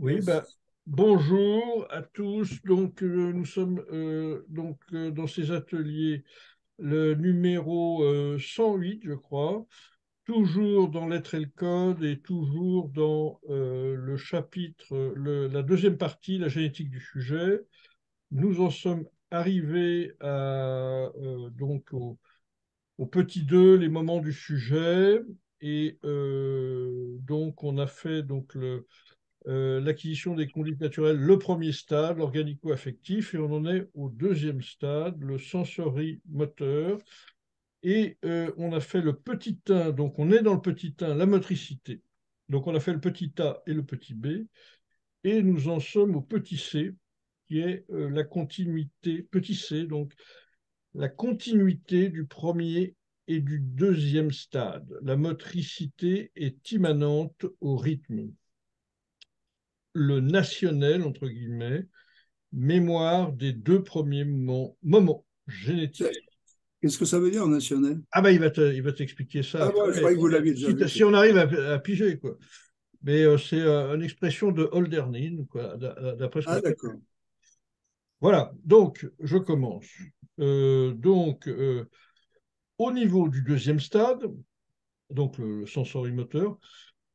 Oui, bah, bonjour à tous. Donc, nous sommes dans ces ateliers, le numéro 108, je crois, toujours dans Lettres et le Code et toujours dans le chapitre, la deuxième partie, la génétique du sujet. Nous en sommes arrivés au petit 2, les moments du sujet. Et donc, on a fait l'acquisition des conduites naturelles, le premier stade, l'organico-affectif, et on en est au deuxième stade, le sensorimoteur. Et on a fait le petit 1, donc on est dans le petit 1, la motricité. Donc on a fait le petit A et le petit B, et nous en sommes au petit C, qui est la continuité, petit C, donc la continuité du premier et du deuxième stade. La motricité est immanente au rythme. Le nationnel, entre guillemets, mémoire des deux premiers moments génétiques. Qu'est-ce que ça veut dire en national? Ah ben il va t'expliquer ça Ah bon, je après. croyais que vous l'aviez déjà vu. Si on arrive à piger, quoi. Mais c'est une expression de Hölderlin, quoi, d'après ce que Ah, j'ai. d'accord. Voilà, donc je commence. Au niveau du deuxième stade, donc le sensorimoteur,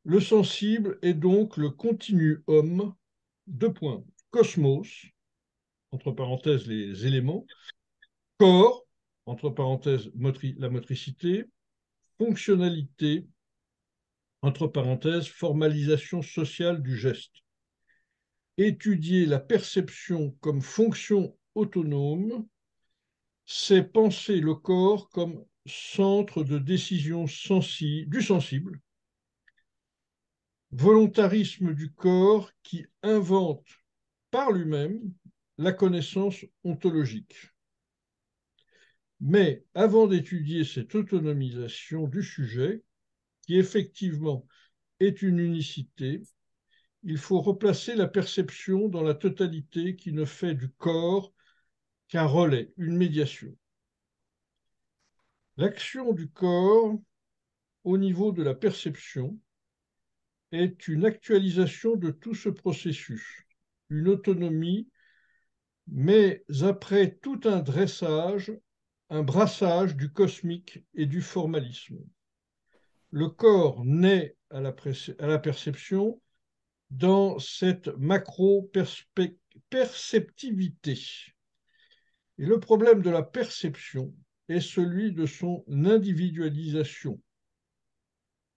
le sensible est donc le continuum, deux points, cosmos, entre parenthèses les éléments, corps, entre parenthèses la motricité, fonctionnalité, entre parenthèses formalisation sociale du geste. Étudier la perception comme fonction autonome, c'est penser le corps comme centre de décision du sensible, volontarisme du corps qui invente par lui-même la connaissance ontologique. Mais avant d'étudier cette autonomisation du sujet, qui effectivement est une unicité, il faut replacer la perception dans la totalité qui ne fait du corps qu'un relais, une médiation. L'action du corps au niveau de la perception est une actualisation de tout ce processus, une autonomie, mais après tout un dressage, un brassage du cosmique et du formalisme. Le corps naît à la perception dans cette macro-perceptivité. Et le problème de la perception est celui de son individualisation.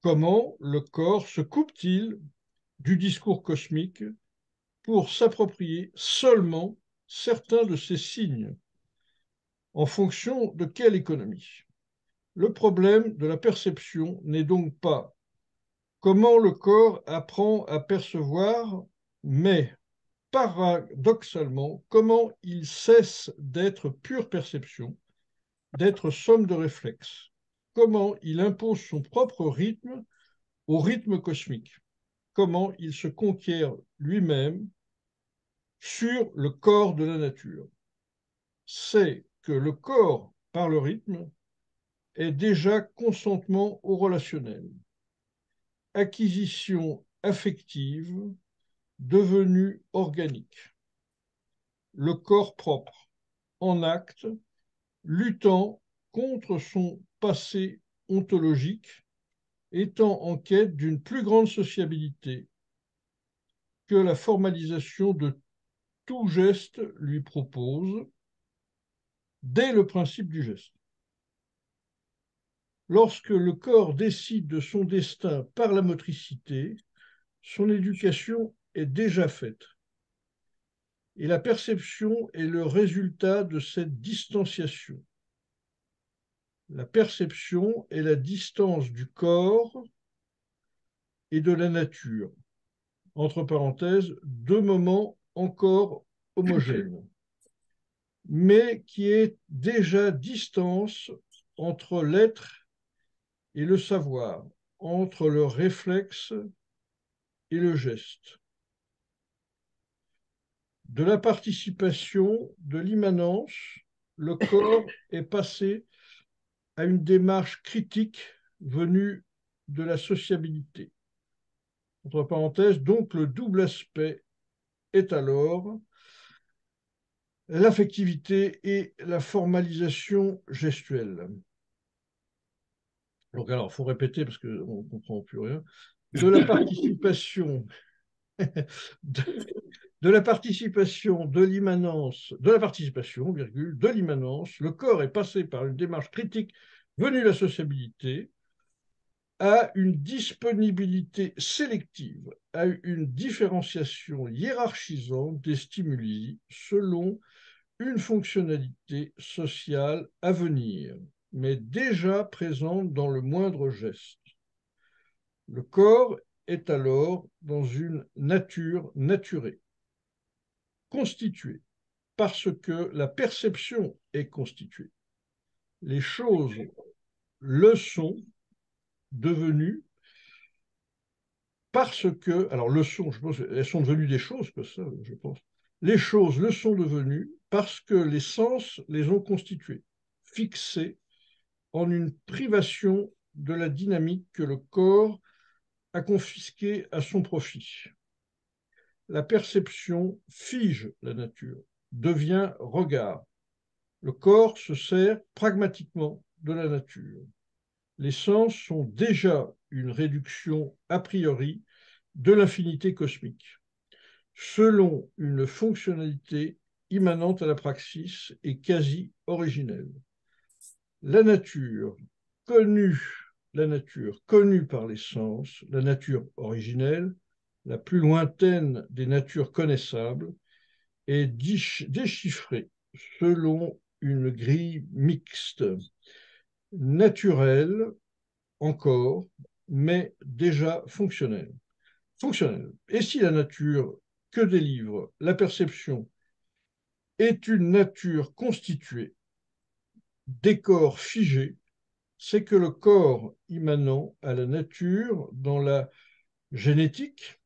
Comment le corps se coupe-t-il du discours cosmique pour s'approprier seulement certains de ces signes? En fonction de quelle économie? Le problème de la perception n'est donc pas comment le corps apprend à percevoir, mais paradoxalement, comment il cesse d'être pure perception, d'être somme de réflexes, comment il impose son propre rythme au rythme cosmique, comment il se conquiert lui-même sur le corps de la nature. C'est que le corps, par le rythme, est déjà consentement au relationnel, acquisition affective devenue organique, le corps propre, en acte, luttant contre son passé ontologique, étant en quête d'une plus grande sociabilité que la formalisation de tout geste lui propose, dès le principe du geste. Lorsque le corps décide de son destin par la motricité, son éducation est déjà faite. Et la perception est le résultat de cette distanciation. La perception est la distance du corps et de la nature. Entre parenthèses, deux moments encore homogènes, mais qui est déjà distance entre l'être et le savoir, entre le réflexe et le geste. De la participation, de l'immanence, le corps est passé à une démarche critique venue de la sociabilité. entre parenthèses, donc le double aspect est alors l'affectivité et la formalisation gestuelle. Donc alors, il faut répéter parce qu'on ne comprend plus rien. De la participation, de, de la participation, de l'immanence, de la participation, virgule, de l'immanence, le corps est passé par une démarche critique venue de la sociabilité à une disponibilité sélective, à une différenciation hiérarchisante des stimuli selon une fonctionnalité sociale à venir, mais déjà présente dans le moindre geste. Le corps est alors dans une nature naturée, constituée, parce que la perception est constituée. Les choses le sont devenues parce que, alors le sont, je pense, elles sont devenues des choses, que ça, je pense. Les choses le sont devenues parce que les sens les ont constituées, fixées en une privation de la dynamique que le corps a confisquée à son profit. La perception fige la nature, devient regard. Le corps se sert pragmatiquement de la nature. Les sens sont déjà une réduction a priori de l'infinité cosmique, selon une fonctionnalité immanente à la praxis et quasi originelle. La nature connue, la nature connue par les sens, la nature originelle, la plus lointaine des natures connaissables, est déchiffrée selon une grille mixte, naturelle encore, mais déjà fonctionnelle. Et si la nature que délivre la perception est une nature constituée, décor figé, c'est que le corps immanent à la nature dans la génétique,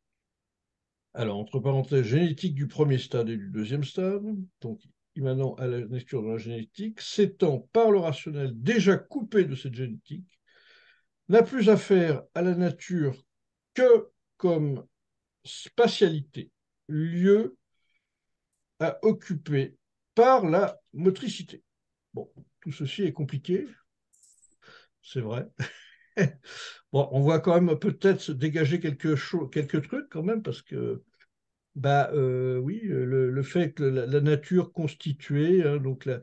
alors entre parenthèses, génétique du premier stade et du deuxième stade, donc immanent à la nature dans la génétique, s'étend par le rationnel déjà coupé de cette génétique, n'a plus affaire à la nature que comme spatialité, lieu à occuper par la motricité. Bon, tout ceci est compliqué, c'est vrai. Bon, on voit quand même peut-être se dégager quelques trucs quand même, parce que, oui, le fait que la nature constituée, hein, donc la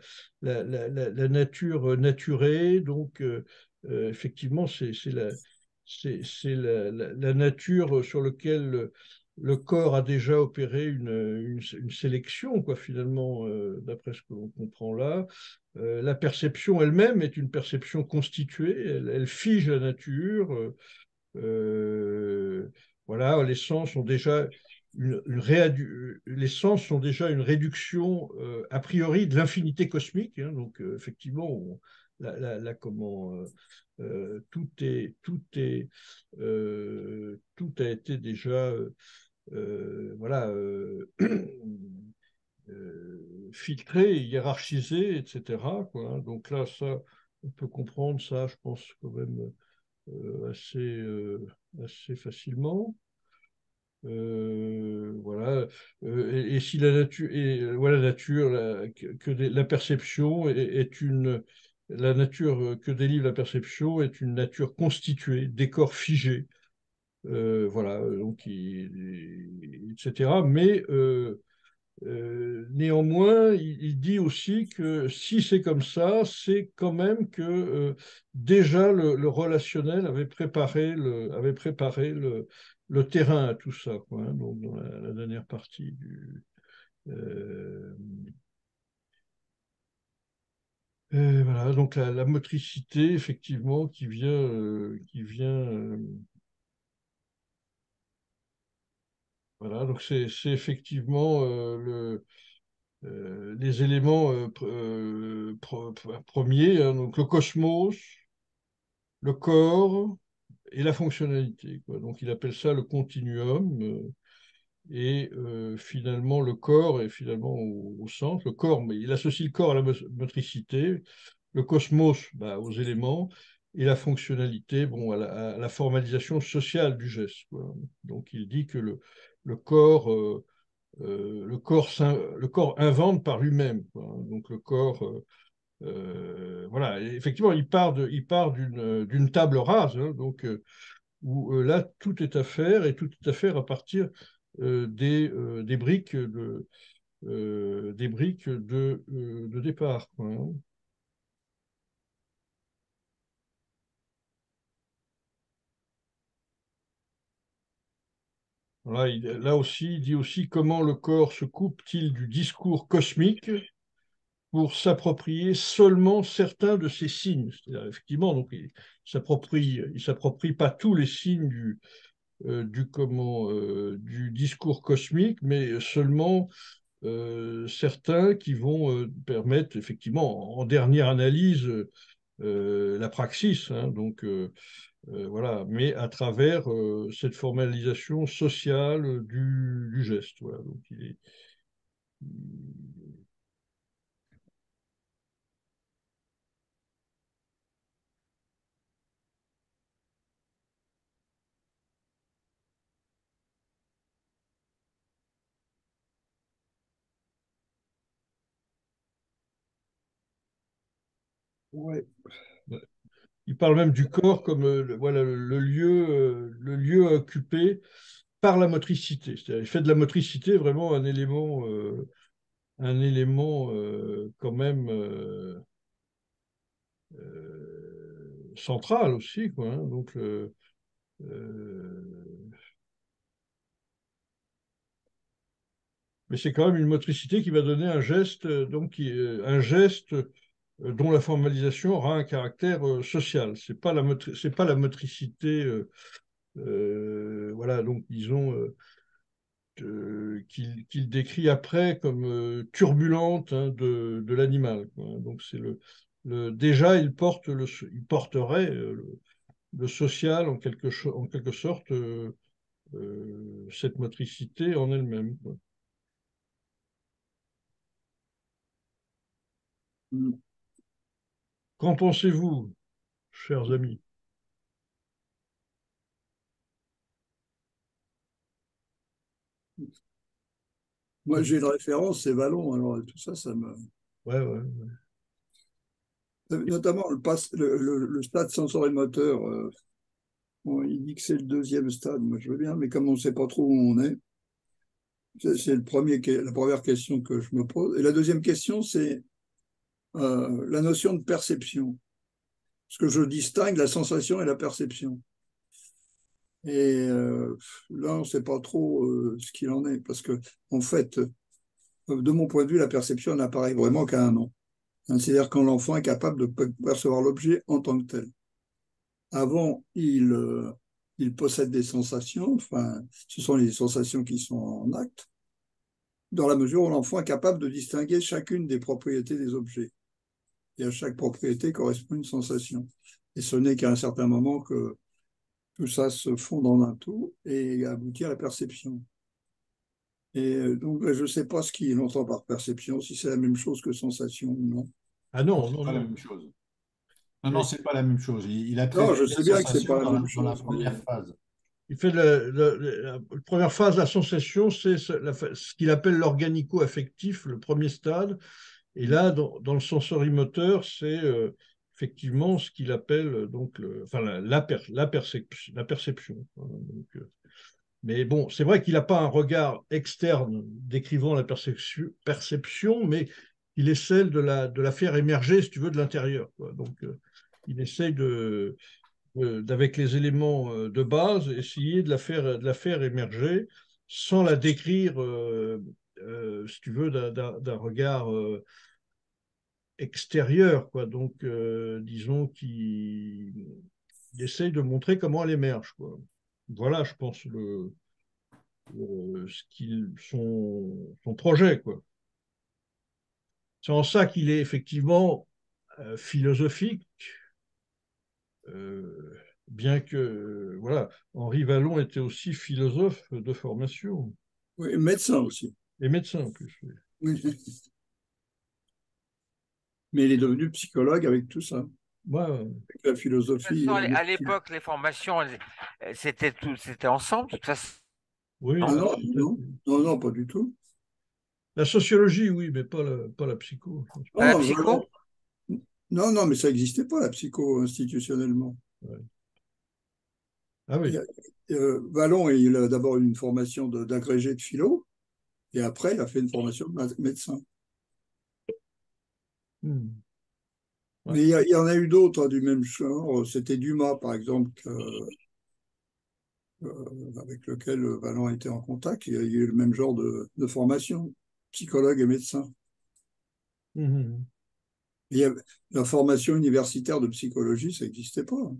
nature naturée, donc effectivement, c'est la nature sur laquelle le corps a déjà opéré une sélection, quoi, finalement, d'après ce que l'on comprend là. La perception elle-même est une perception constituée, elle fige la nature. Voilà, les sens sont déjà les sens sont déjà une réduction a priori de l'infinité cosmique. Hein, donc effectivement, comment tout a été déjà voilà filtré, hiérarchisé, etc. Quoi. Donc là, ça, on peut comprendre ça, je pense quand même assez facilement. Voilà. Et si la nature, voilà, la nature, la perception est une, la nature que délivre la perception est une nature constituée, décor figé, voilà, donc, etc. Mais néanmoins, il dit aussi que si c'est comme ça, c'est quand même que déjà le relationnel avait préparé le terrain à tout ça, quoi, hein, donc dans la dernière partie du. euh, voilà, donc la motricité, effectivement, voilà, donc c'est effectivement les éléments premiers, hein, donc le cosmos, le corps et la fonctionnalité, quoi. Donc il appelle ça le continuum. Et finalement, le corps est finalement au centre. Le corps, mais il associe le corps à la motricité, le cosmos aux éléments, et la fonctionnalité, bon, à la formalisation sociale du geste, quoi. Donc il dit que le corps, le corps invente par lui-même, quoi. Donc le corps, voilà, et effectivement, il part d'une table rase, hein, donc où là tout est à faire et tout est à faire à partir des briques de départ, quoi, hein. Voilà, là aussi, il dit aussi comment le corps se coupe-t-il du discours cosmique pour s'approprier seulement certains de ces signes. C'est-à-dire, effectivement, donc il s'approprie pas tous les signes du discours cosmique, mais seulement certains qui vont permettre, effectivement, en dernière analyse, la praxis, hein, donc voilà, mais à travers cette formalisation sociale du geste. Voilà, donc Ouais. il parle même du corps comme voilà, le lieu occupé par la motricité. C'est-à-dire, il fait de la motricité vraiment un élément quand même central aussi, quoi, hein. Donc, mais c'est quand même une motricité qui va donner un geste, un geste dont la formalisation aura un caractère social. C'est pas la motricité, voilà, donc disons qu'il décrit après comme turbulente, hein, de l'animal, quoi. Donc c'est déjà il porterait le social en quelque sorte cette motricité en elle-même, quoi. Mm. Qu'en pensez-vous, chers amis? Moi, j'ai une référence, c'est Vallon. Alors, tout ça, ça me. Ouais, ouais. Notamment le stade sensorimoteur. Bon, il dit que c'est le deuxième stade. Moi, je veux bien, mais comme on ne sait pas trop où on est, c'est la première question que je me pose. Et la deuxième question, c'est la notion de perception. Parce que je distingue la sensation et la perception. Et là, on ne sait pas trop ce qu'il en est. Parce que, en fait, de mon point de vue, la perception n'apparaît vraiment qu'à 1 an. C'est-à-dire quand l'enfant est capable de percevoir l'objet en tant que tel. Avant, il possède des sensations, enfin, ce sont les sensations qui sont en acte, dans la mesure où l'enfant est capable de distinguer chacune des propriétés des objets. Et à chaque propriété correspond une sensation. Et ce n'est qu'à un certain moment que tout ça se fond dans un tout et aboutit à la perception. Et donc, je ne sais pas ce qu'il entend par perception, si c'est la même chose que sensation ou non. Ah Non, non, c'est non, pas la non. même chose. Non, non, c'est pas la même chose. Il a Non, traité je la sais bien que c'est sensation pas la même dans la chose, mais première phase. Il fait la première phase, la sensation, c'est ce qu'il appelle l'organico-affectif, le premier stade. Et là, dans le sensorimoteur, c'est effectivement ce qu'il appelle donc enfin, la perception. Donc, mais bon, c'est vrai qu'il n'a pas un regard externe décrivant la perception, mais il essaie de la faire émerger, si tu veux, de l'intérieur, quoi. Donc, il essaie d'avec les éléments de base, essayer de la faire émerger sans la décrire, si tu veux, d'un regard extérieure, quoi. Donc, disons qu'il essaye de montrer comment elle émerge, quoi. Voilà, je pense, son projet, quoi. C'est en ça qu'il est effectivement philosophique, euh, bien que, voilà, Henri Vallon était aussi philosophe de formation, oui, médecin aussi. et médecin en plus. Oui. Oui. Mais il est devenu psychologue avec tout ça. Ouais, avec la philosophie. À l'époque, les formations, c'était ensemble, de toute façon. oui, Ah Non. oui, non, tout à non, fait. non, non, pas du tout. La sociologie, oui, mais pas la psycho, je pense pas. La Non, psycho? non, non, mais ça n'existait pas, la psycho, institutionnellement. Ouais. Ah Et, oui. Vallon, il a d'abord une formation d'agrégé de philo, et après, il a fait une formation de médecin. Hmm. Ouais. Mais il y en a eu d'autres, hein, du même genre. C'était Dumas, par exemple, avec lequel Vallon a été en contact. Il y a eu le même genre de formation, psychologue et médecin. Mhm. Il y a, la formation universitaire de psychologie, ça n'existait pas.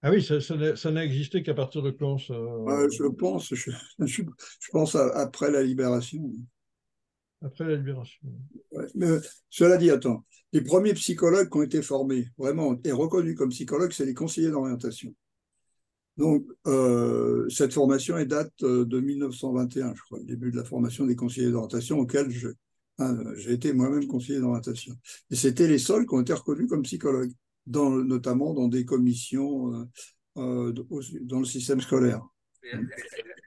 Ah oui, ça n'a existé qu'à partir de quand, ça? Je pense, je pense après la Libération. Après la Libération. Ouais. Mais cela dit, attends, les premiers psychologues qui ont été formés, vraiment, et reconnus comme psychologues, c'est les conseillers d'orientation. Donc, cette formation est date de 1921, je crois, le début de la formation des conseillers d'orientation auquel j'ai été moi-même conseiller d'orientation. Et c'était les seuls qui ont été reconnus comme psychologues, notamment dans des commissions dans le système scolaire.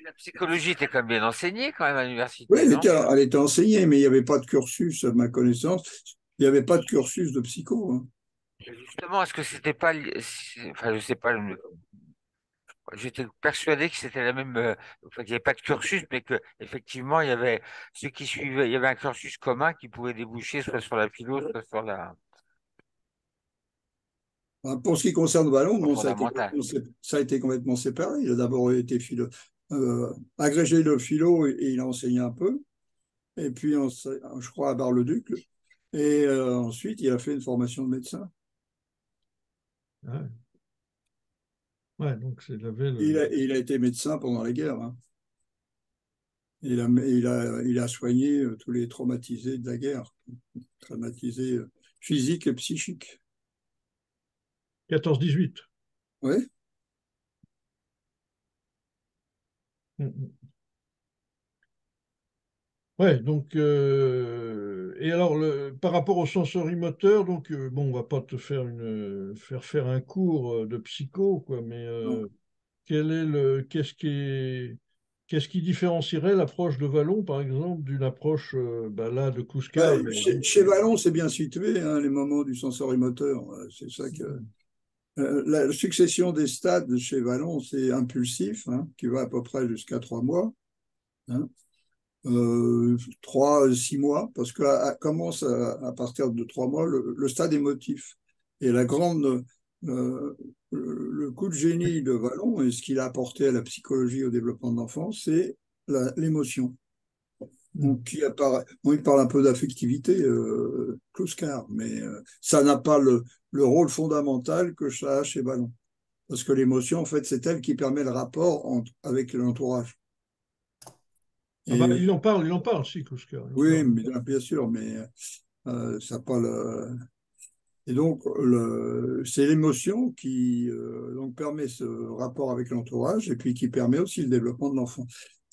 La psychologie était quand même bien enseignée quand même à Oui, l'université, non? elle était enseignée, mais il n'y avait pas de cursus, à ma connaissance, il n'y avait pas de cursus de psycho, hein. Justement, est-ce que c'était pas, enfin, je sais pas, j'étais persuadé que c'était la même, enfin, qu'il n'y avait pas de cursus, mais que effectivement, il y avait ceux qui suivaient, il y avait un cursus commun qui pouvait déboucher soit sur la philo, soit sur la Pour ce qui concerne Vallon, bon, fondamentale. ça a été complètement séparé. Il a d'abord été agrégé de philo et il a enseigné un peu. Et puis, je crois, à Bar-le-Duc. Et ensuite, il a fait une formation de médecin. Ah ouais, donc il avait Il a été médecin pendant la guerre, hein. Il a soigné tous les traumatisés de la guerre, traumatisés physiques et psychiques. 14-18. Oui. Ouais, donc, et alors, par rapport au sensorimoteur, donc, bon, on va pas te faire un cours de psycho, quoi, mais qu'est-ce qui différencierait l'approche de Vallon, par exemple, d'une approche, bah, là, de Kouskar, mais donc, Chez Vallon, c'est bien situé, hein, les moments du sensorimoteur. C'est ça que. La succession des stades chez Vallon, c'est impulsif, hein, qui va à peu près jusqu'à 3 mois, hein, 3, 6 mois, parce que commence à partir de 3 mois le stade émotif. Et le coup de génie de Vallon et ce qu'il a apporté à la psychologie au développement de l'enfant, c'est l'émotion. Donc, on y parle un peu d'affectivité, Kluskar, mais ça n'a pas le rôle fondamental que ça a chez Vallon. Parce que l'émotion, en fait, c'est elle qui permet le rapport avec l'entourage. ah bah, Et il en parle, si, Kouskar, il en oui, parle. bien sûr, mais ça n'a pas le. Et donc, c'est l'émotion qui donc permet ce rapport avec l'entourage et puis qui permet aussi le développement de l'enfant.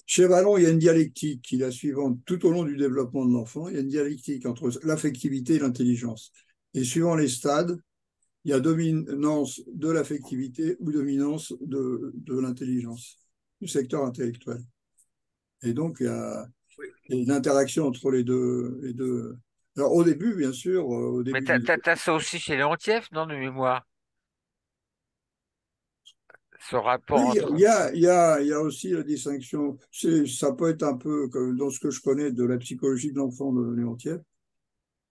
Chez Vallon, il y a une dialectique qui est la suivante. Tout au long du développement de l'enfant, il y a une dialectique entre l'affectivité et l'intelligence. Et suivant les stades, il y a dominance de l'affectivité ou dominance de l'intelligence, du secteur intellectuel. Et donc, il y a une interaction entre les deux. Alors, au début, bien sûr, au Mais début du. t'as ça aussi chez Léontief, non, de mémoire? Ce rapport Oui, entre. il y a aussi la distinction. Ça peut être un peu comme dans ce que je connais de la psychologie de l'enfant de Léontief.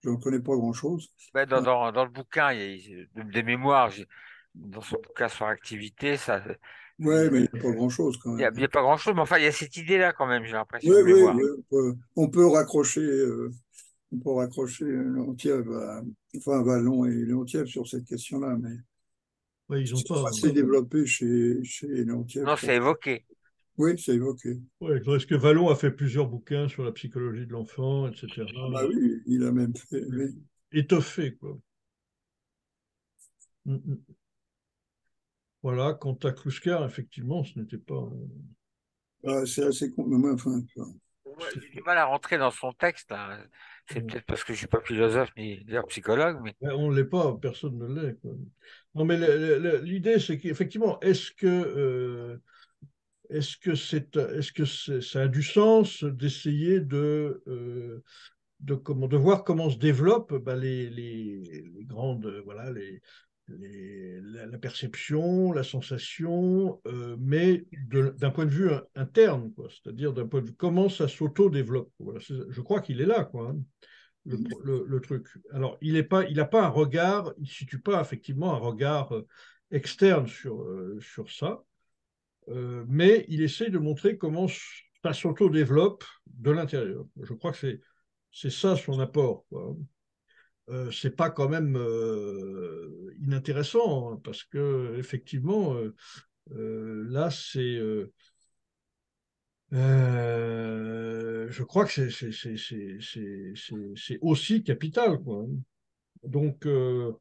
Je n'en connais pas grand-chose. Ouais, dans le bouquin, des mémoires, dans son bouquin sur l'activité, ça, Oui, mais il n'y a pas grand-chose quand il même. y a pas grand-chose, mais enfin, il y a cette idée-là quand même, j'ai Oui, l'impression, de oui, mémoire. oui. On peut raccrocher Léontief enfin Vallon et Léontief sur cette question-là, mais Ouais, ils ont c'est pas. pas assez développé chez Léontief. Non, c'est évoqué. Oui, c'est évoqué. Ouais, parce que Vallon a fait plusieurs bouquins sur la psychologie de l'enfant, Ah etc. bah oui, il a même fait. Oui. Étoffé, quoi. Mm, mm. Voilà, quant à Kluskar, effectivement, ce n'était pas. C'est assez con, mais moi, enfin, Moi, j'ai du mal à rentrer dans son texte, là. C'est peut-être parce que je suis pas philosophe ni d'ailleurs psychologue, mais On ne l'est pas, personne ne l'est, quoi. Non, mais l'idée, c'est qu'effectivement, est-ce que ça a du sens d'essayer de voir comment se développent bah, les grandes, voilà, la perception, la sensation, mais d'un point de vue interne, quoi, c'est-à-dire d'un point de vue comment ça s'auto-développe. Voilà, je crois qu'il est là, quoi, hein, le truc. Alors, il n'a pas un regard, il ne situe pas effectivement un regard externe sur ça, mais il essaye de montrer comment ça s'auto-développe de l'intérieur. Je crois que c'est ça son apport, quoi. C'est pas quand même inintéressant, hein, parce que effectivement, là, je crois que c'est aussi capital, quoi. Donc, bon,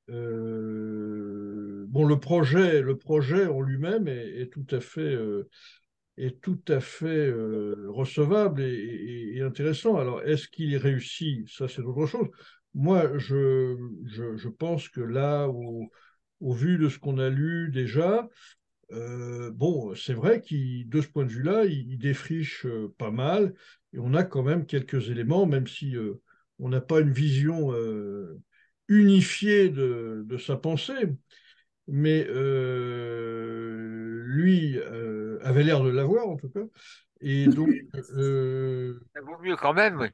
le projet en lui-même est tout à fait recevable et intéressant. Alors, est-ce qu'il réussit? Ça, c'est autre chose. Moi, je pense que là, au vu de ce qu'on a lu déjà, bon, c'est vrai qu'il, de ce point de vue-là, il défriche pas mal, et on a quand même quelques éléments, même si on n'a pas une vision unifiée de sa pensée, mais lui avait l'air de l'avoir en tout cas. Et donc, ça vaut mieux quand même, oui.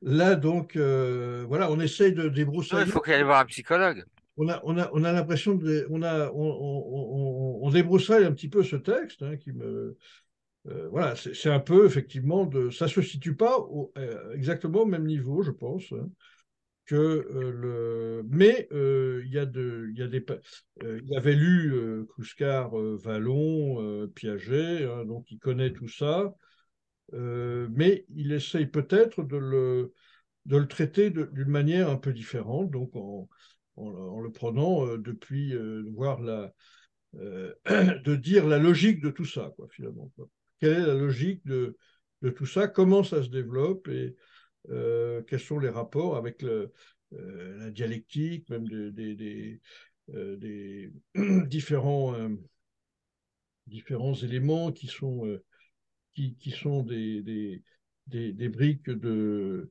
là, donc, voilà, on essaye de Non, il débroussailler. faut qu'il aille voir un psychologue. On a l'impression on débroussaille un petit peu ce texte, hein, voilà, c'est un peu effectivement ça se situe pas exactement au même niveau, je pense, hein, que mais il avait lu Kouskar, Vallon, Piaget, hein, donc il connaît tout ça, mais il essaye peut-être de le traiter d'une manière un peu différente, donc en le prenant depuis voir de dire la logique de tout ça, quoi, finalement, quoi. Quelle est la logique de tout ça, comment ça se développe et quels sont les rapports avec la dialectique, même des différents éléments qui sont des briques de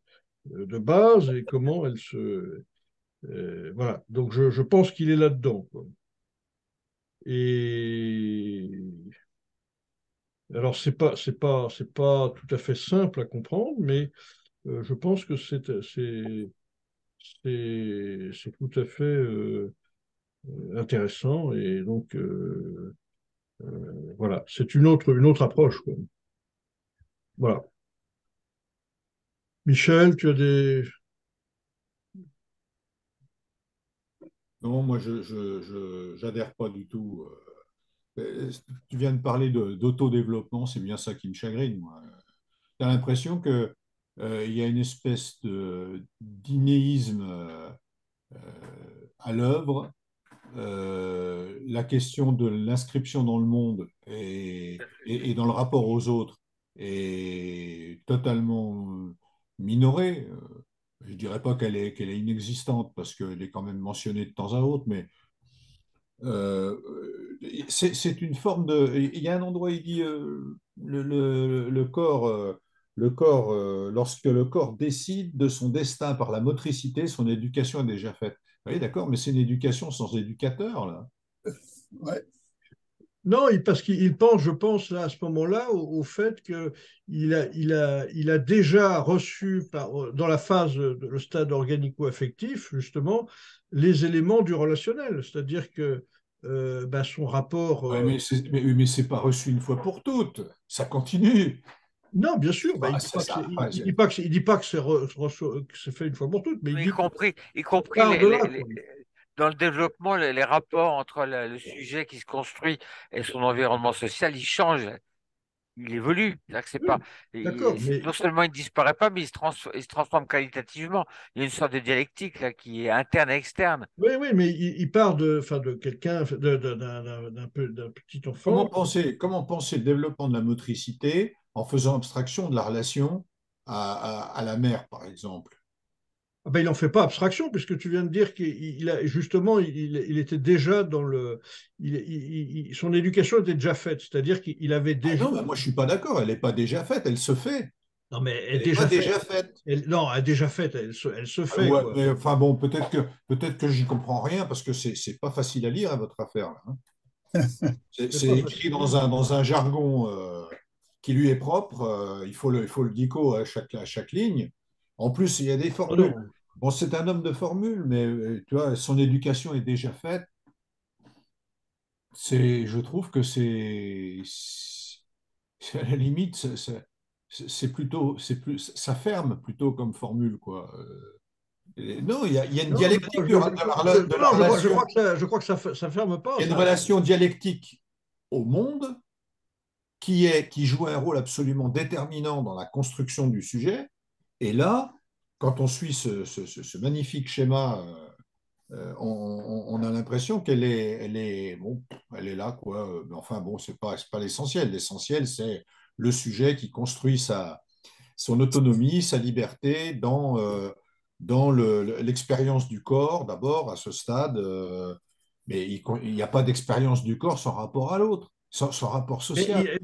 base et comment elles se... voilà, donc je pense qu'il est là-dedans, quoi. Et alors, c'est pas tout à fait simple à comprendre, mais je pense que c'est tout à fait intéressant. Et donc, voilà, c'est une autre approche, quoi. Voilà. Michel, tu as des... Non, moi, j'adhère pas du tout. Tu viens de parler d'autodéveloppement, c'est bien ça qui me chagrine, moi. Tu as l'impression que, il y a une espèce d'innéisme à l'œuvre. La question de l'inscription dans le monde et dans le rapport aux autres est totalement minorée. Je ne dirais pas qu'elle est inexistante parce qu'elle est quand même mentionnée de temps à autre, mais euh, c'est une forme de. Il y a un endroit, il dit le corps, lorsque le corps décide de son destin par la motricité, son éducation est déjà faite. Oui, d'accord, mais c'est une éducation sans éducateur, là. Ouais. Non, parce qu'il pense, je pense, là, à ce moment-là, au fait qu'il a déjà reçu dans la phase, le stade organico-affectif, justement, les éléments du relationnel. C'est-à-dire que ben, son rapport. Ouais, mais c'est pas reçu une fois pour toutes. Ça continue. Non, bien sûr, ben, Ah, ça, il dit pas que que c'est fait une fois pour toutes, mais il dit que Y ça compris part de là, quoi. dans le développement, les rapports entre le sujet qui se construit et son environnement social, ils changent. il évolue. C'est-à-dire que c'est pas, Oui, d'accord, mais non seulement il disparaît pas, mais il se transforme qualitativement. Il y a une sorte de dialectique là qui est interne et externe. oui, oui, mais il part enfin, de quelqu'un, d'un petit enfant. Comment penser le développement de la motricité en faisant abstraction de la relation à la mère, par exemple? Ah ben, il n'en fait pas abstraction, puisque tu viens de dire qu'il a justement, il était déjà dans le, son éducation était déjà faite, c'est-à-dire qu'il avait Ah déjà, non, mais moi je suis pas d'accord, elle n'est pas déjà faite, elle se fait. non mais elle Elle est n'est pas déjà faite, déjà faite. non, elle est déjà faite, elle se Ah fait ouais, quoi. mais enfin bon, peut-être que j'y comprends rien parce que c'est pas facile à lire, hein, votre affaire là, hein. C'est C'est pas écrit facile. dans un jargon qui lui est propre. Il faut le dico à chaque ligne. En plus, il y a des Oh formules. non. Bon, c'est un homme de formule, mais tu vois, son éducation est déjà faite. Je trouve que à la limite, c'est plutôt, ça ferme plutôt comme formule, quoi. Non, il y a une Non, non, dialectique de la non, relation. je crois que ça ferme pas. Il y a une relation dialectique au monde qui joue un rôle absolument déterminant dans la construction du sujet. Et là, quand on suit ce magnifique schéma, on a l'impression bon, elle est là, quoi. Mais enfin, bon, c'est pas l'essentiel. L'essentiel, c'est le sujet qui construit son autonomie, sa liberté dans l'expérience du corps, d'abord, à ce stade. Mais il n'y a pas d'expérience du corps sans rapport à l'autre, sans rapport Mais social.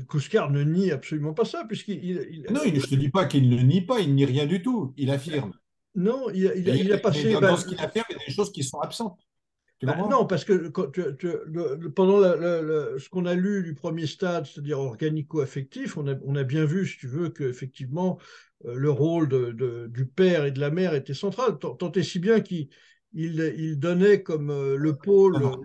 Kouskar ne nie absolument pas ça, puisqu'il, Non, je ne te dis pas qu'il ne nie pas, il ne nie rien du tout, il affirme. non, Mais il a passé, dans ce qu'il affirme, il y a des choses qui sont absentes. Tu comprends? non, parce que pendant ce qu'on a lu du premier stade, c'est-à-dire organico-affectif, on a bien vu, si tu veux, qu'effectivement, le rôle du père et de la mère était central, tant et si bien qu'il donnait comme Non, non, non, non,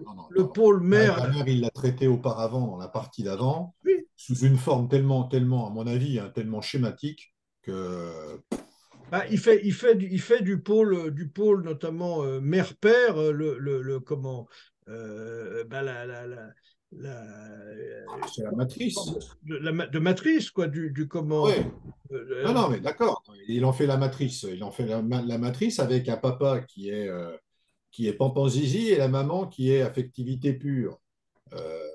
non, non, le attends. pôle mère. La mère, il l'a traité auparavant, dans la partie d'avant, Oui, sous une forme tellement, à mon avis, hein, tellement schématique que. bah, il fait du pôle notamment mère-père, comment, bah, C'est la matrice. de matrice, quoi, du Oui. comment. Non, euh, non, mais d'accord. Il en fait la matrice. Il en fait la matrice avec un papa qui est pampanzizi et la maman qui est affectivité pure.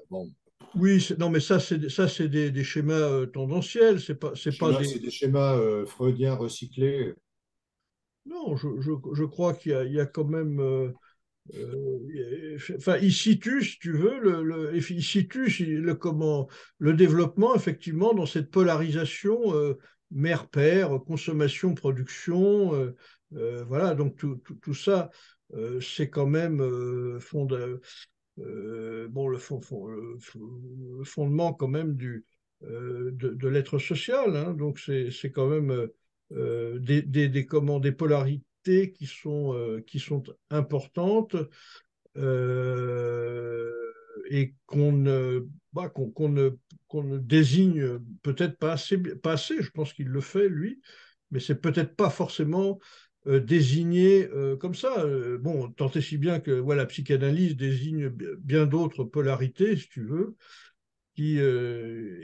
Bon, oui, non, mais ça, c'est des schémas tendanciels, c'est pas c'est des. des schémas freudiens recyclés. Non, je crois il y a quand même. Enfin, il situe, si tu veux, il situe le développement, effectivement, dans cette polarisation mère-père, consommation-production. Voilà, donc tout ça, c'est quand même bon, le fondement quand même de l'être social, hein. Donc c'est quand même des polarités qui sont importantes euh, et qu'on ne désigne peut-être pas assez, je pense qu'il le fait lui, mais c'est peut-être pas forcément désigné comme ça. Bon, tant et si bien que voilà, la psychanalyse désigne bien d'autres polarités, si tu veux, et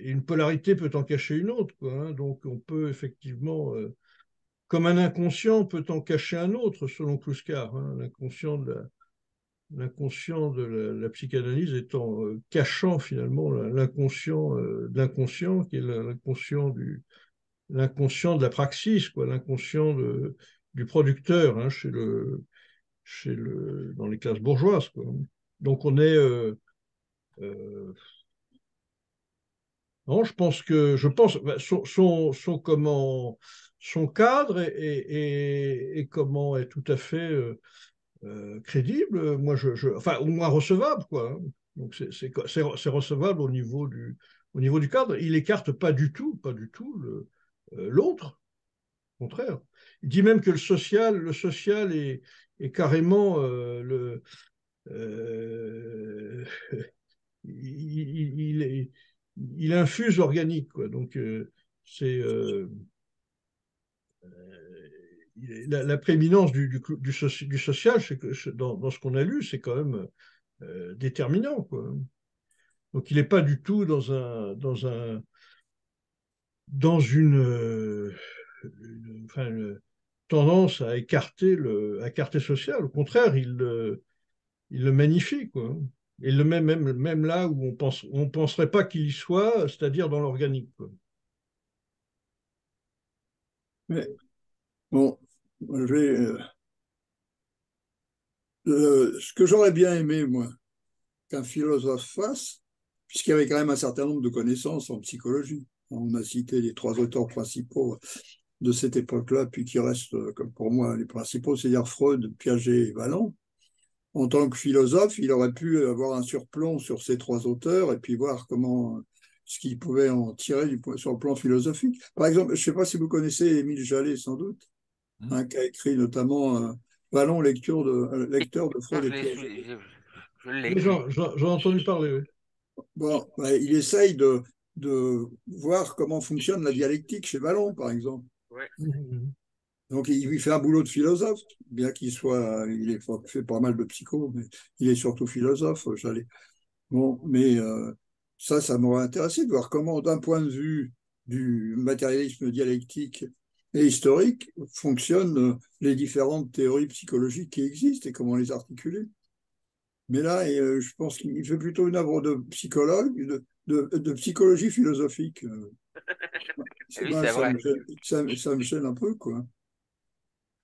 une polarité peut en cacher une autre, quoi, hein. Donc on peut effectivement, comme un inconscient peut en cacher un autre, selon Kluskar, hein, l'inconscient de la psychanalyse étant cachant finalement l'inconscient de l'inconscient, qui est l'inconscient de la praxis, quoi, l'inconscient du producteur, hein, dans les classes bourgeoises, quoi. Donc on est euh, non, je pense son cadre est comment est tout à fait crédible, moi enfin au moins recevable, quoi, hein. Donc c'est recevable au niveau du cadre. Il écarte pas du tout l'autre, au contraire. Il dit même que le social est carrément euh, il, il infuse l'organique, quoi. Donc c'est la prééminence du social, c'est que dans ce qu'on a lu, c'est quand même déterminant, quoi. Donc il n'est pas du tout dans enfin, une tendance à écarter à écarter social. Au contraire, il le magnifie, quoi. Et le même là où on penserait pas qu'il y soit, c'est-à-dire dans l'organique, quoi. Mais bon, ce que j'aurais bien aimé, moi, qu'un philosophe fasse, puisqu'il y avait quand même un certain nombre de connaissances en psychologie. On a cité les trois auteurs principaux de cette époque-là, puis qui restent, comme pour moi, les principaux, c'est-à-dire Freud, Piaget et Vallon. En tant que philosophe, il aurait pu avoir un surplomb sur ces trois auteurs et puis voir comment ce qu'il pouvait en tirer sur le plan philosophique. Par exemple, je ne sais pas si vous connaissez Émile Jallet, sans doute, hein, qui a écrit notamment Vallon, lecteur de Freud Je et l'ai, Piaget. je l'ai, Mais j'en ai entendu parler, oui. Bon, ouais, il essaye de voir comment fonctionne la dialectique chez Vallon, par exemple. ouais. Mhm. Donc, il fait un boulot de philosophe, bien qu'il soit, fait pas mal de psycho, mais il est surtout philosophe, Jallet. Bon, mais ça m'aurait intéressé de voir comment, d'un point de vue du matérialisme dialectique et historique, fonctionnent les différentes théories psychologiques qui existent et comment les articuler. Mais là, je pense qu'il fait plutôt une œuvre de psychologue, de psychologie philosophique. Oui, Ben, c'est vrai. ça me gêne un peu, quoi.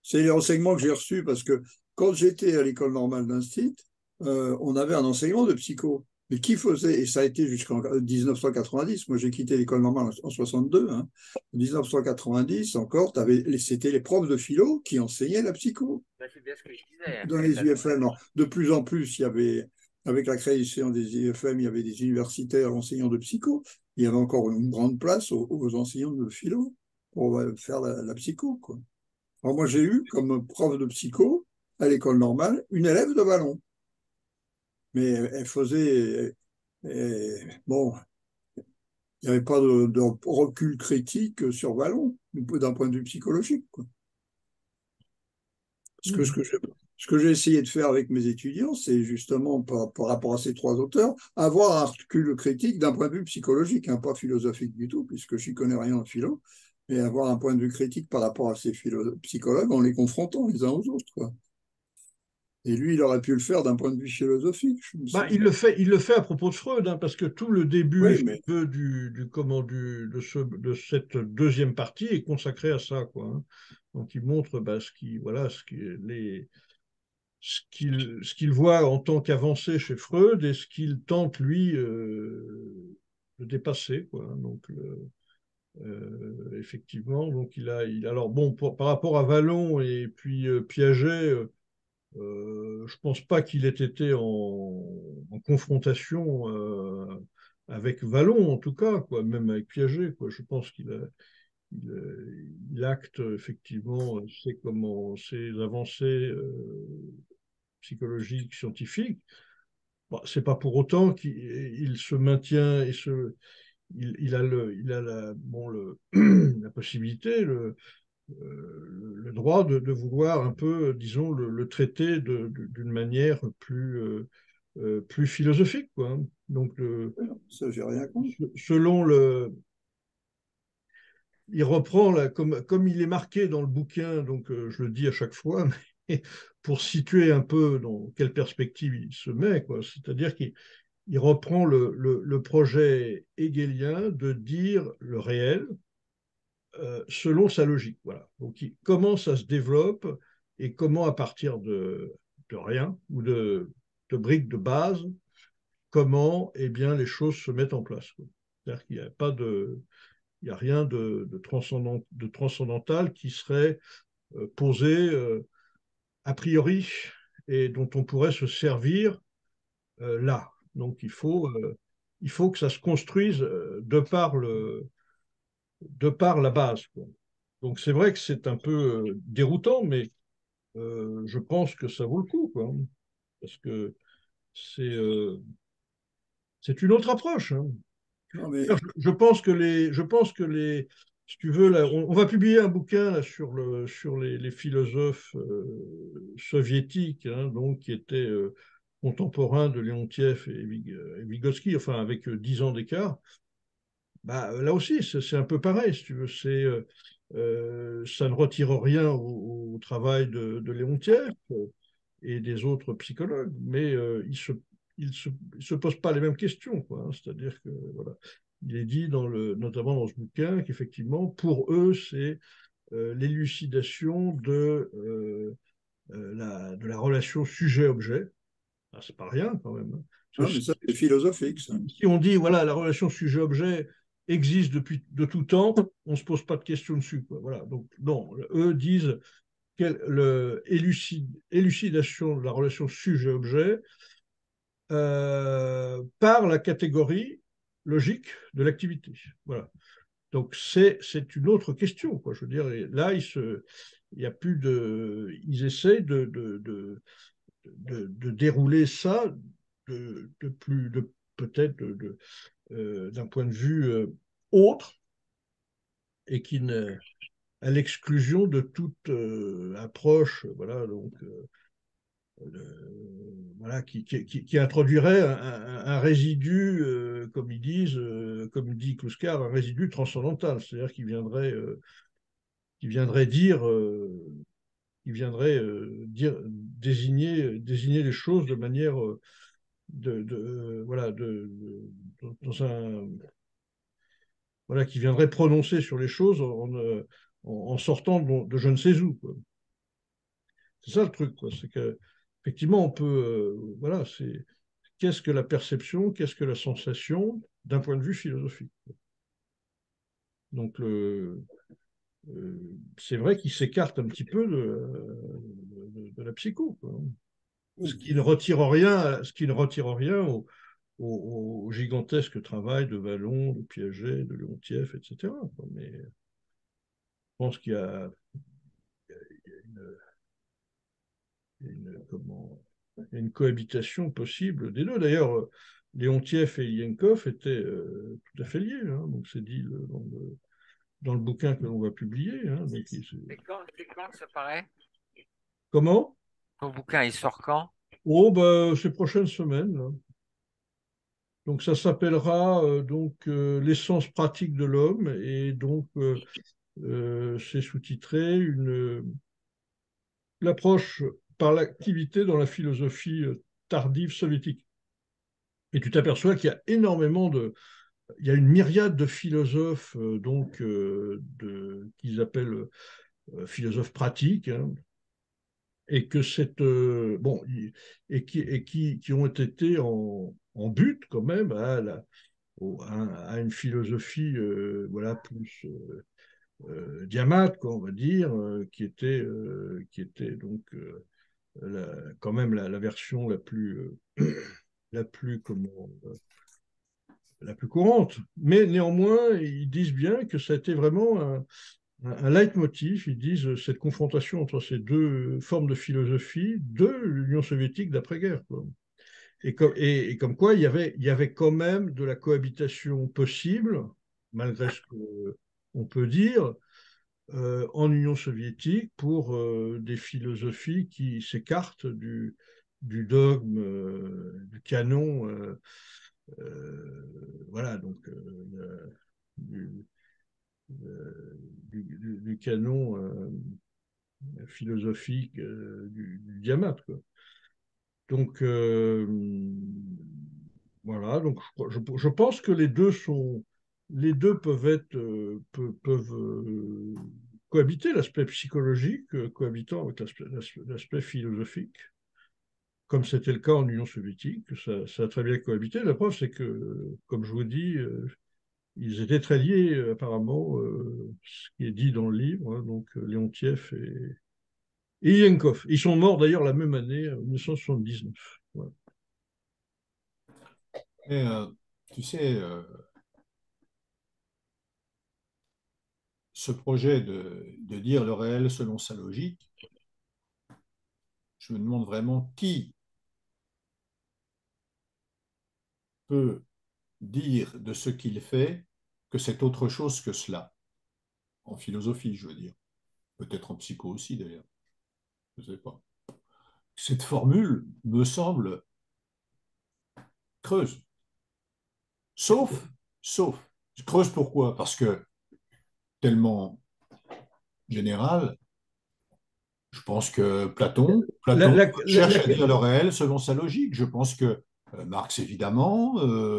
C'est les renseignements que j'ai reçus parce que quand j'étais à l'école normale d'Institut, on avait un enseignement de psycho. Mais qui faisait, et ça a été jusqu'en 1990, moi j'ai quitté l'école normale en 62, hein. En 1990 encore, c'était les profs de philo qui enseignaient la psycho Bah, c'est bien ce que je disais, hein. dans les UFM. Alors, de plus en plus, avec la création des UFM, il y avait des universitaires enseignants de psycho. Il y avait encore une grande place aux enseignants de philo pour faire la psycho, quoi. Alors moi, j'ai eu comme prof de psycho à l'école normale une élève de Vallon. Mais elle faisait. Bon, il n'y avait pas de recul critique sur Vallon, d'un point de vue psychologique, quoi. Ce que, ce Mhm. que j'ai ce que j'ai essayé de faire avec mes étudiants, c'est justement par rapport à ces trois auteurs, avoir un recul critique d'un point de vue psychologique, hein, pas philosophique du tout, puisque je n'y connais rien en philo, mais avoir un point de vue critique par rapport à ces psychologues en les confrontant les uns aux autres, quoi. Et lui, il aurait pu le faire d'un point de vue philosophique, je me Bah, suis. il le fait à propos de Freud, hein, parce que tout le début, Oui, si mais tu veux, de cette deuxième partie est consacré à ça, quoi, hein. Donc il montre bah, voilà, ce qu'il voit en tant qu'avancée chez Freud et ce qu'il tente, lui, de dépasser, quoi, hein. Donc, effectivement, donc alors bon, par rapport à Vallon et puis Piaget, je pense pas qu'il ait été en confrontation avec Vallon, en tout cas, quoi, même avec Piaget, quoi. Je pense il acte effectivement ses avancées psychologiques, scientifiques. Bon, c'est pas pour autant qu'il se maintient il a la possibilité, le droit de vouloir un peu, disons, le traiter d'une manière plus philosophique, quoi, hein. Donc, ça, j'ai rien contre. selon il reprend, comme il est marqué dans le bouquin, donc je le dis à chaque fois, mais pour situer un peu dans quelle perspective il se met, quoi. C'est-à-dire qu'il reprend le projet hegelien de dire le réel selon sa logique. Voilà. Donc, comment ça se développe et comment, à partir de rien ou de briques de base, comment eh bien, les choses se mettent en place, quoi. C'est-à-dire qu'il n'y a pas il n'y a rien de transcendantal qui serait posé a priori et dont on pourrait se servir là. Donc il faut que ça se construise de par la base, quoi. Donc c'est vrai que c'est un peu déroutant, mais je pense que ça vaut le coup, quoi, parce que c'est euh, c'est une autre approche, hein. Non, D'ailleurs, mais si tu veux, là, on va publier un bouquin là, sur les philosophes soviétiques, hein, donc qui étaient contemporain de Léontiev et Vygotsky, enfin avec 10 ans d'écart, bah, là aussi, c'est un peu pareil, si tu veux. Ça ne retire rien au travail de Léontiev et des autres psychologues, mais il se pose pas les mêmes questions, quoi, hein. C'est-à-dire que voilà, il est dit notamment dans ce bouquin qu'effectivement, pour eux, c'est l'élucidation de la relation sujet-objet. Ah, c'est pas rien quand même, hein. Ah, Parce mais que ça, c'est philosophique, ça. si on dit, voilà, la relation sujet-objet existe depuis de tout temps, on ne se pose pas de questions dessus, quoi. Voilà. Donc, non, eux disent élucidation de la relation sujet-objet par la catégorie logique de l'activité. Voilà. Donc, c'est une autre question, quoi. Je veux dire, et là, il y a plus ils essaient de dérouler ça peut-être d'un point de vue autre et à l'exclusion de toute approche, voilà, donc voilà, qui introduirait un résidu, comme ils disent, comme dit Kluskar, un résidu transcendantal, c'est-à-dire qui viendrait dire, désigner les choses de manière voilà, dans voilà, qui viendrait prononcer sur les choses en sortant de je ne sais où, quoi. C'est ça le truc, quoi. C'est que effectivement, on peut, voilà, c'est qu'est-ce que la perception, qu'est-ce que la sensation d'un point de vue philosophique. Donc c'est vrai qu'il s'écarte un petit peu de la psycho, quoi. Ce qui ne retire rien au gigantesque travail de Vallon, de Piaget, de Leontief, etc. Mais je pense qu'il y a une, comment, une cohabitation possible des deux. D'ailleurs, Leontief et Ilienko étaient tout à fait liés, hein. Donc c'est dit dans le bouquin que l'on va publier, hein. Donc, C'est quand que ça paraît? comment? Ton bouquin, il sort quand? Oh, bah, ces prochaines semaines, là. Donc ça s'appellera l'essence pratique de l'homme et donc c'est sous-titré l'approche par l'activité dans la philosophie tardive soviétique. Et tu t'aperçois qu'il y a il y a une myriade de philosophes qu'ils appellent philosophes pratiques, hein, et que bon, qui ont été en but quand même à une philosophie voilà plus diamate, quoi, on va dire, qui était donc quand même la version la plus comment la plus courante. Mais néanmoins, ils disent bien que ça a été vraiment un leitmotiv. Ils disent cette confrontation entre ces deux formes de philosophie de l'Union soviétique d'après-guerre, quoi. Et comme quoi, il y avait quand même de la cohabitation possible, malgré ce qu'on peut dire, en Union soviétique pour des philosophies qui s'écartent du dogme, du canon, voilà, donc du, du canon philosophique du diamètre, quoi. Donc, voilà, donc je pense que les deux peuvent peuvent cohabiter, l'aspect psychologique cohabitant avec l'aspect philosophique, comme c'était le cas en Union soviétique. Ça a très bien cohabité. La preuve, c'est que, comme je vous dis, ils étaient très liés, apparemment, ce qui est dit dans le livre, hein, donc Leontiev et Illenkov. Ils sont morts d'ailleurs la même année, en 1979. Voilà. Et, tu sais, ce projet de dire le réel selon sa logique, je me demande vraiment qui peut dire de ce qu'il fait que c'est autre chose que cela, en philosophie, je veux dire. Peut-être en psycho aussi, d'ailleurs. Je ne sais pas. Cette formule me semble creuse. Sauf, je creuse pourquoi? Parce que tellement général, je pense que La, Platon la- la- cherche la- à dire le réel selon sa logique. Je pense que Marx, évidemment,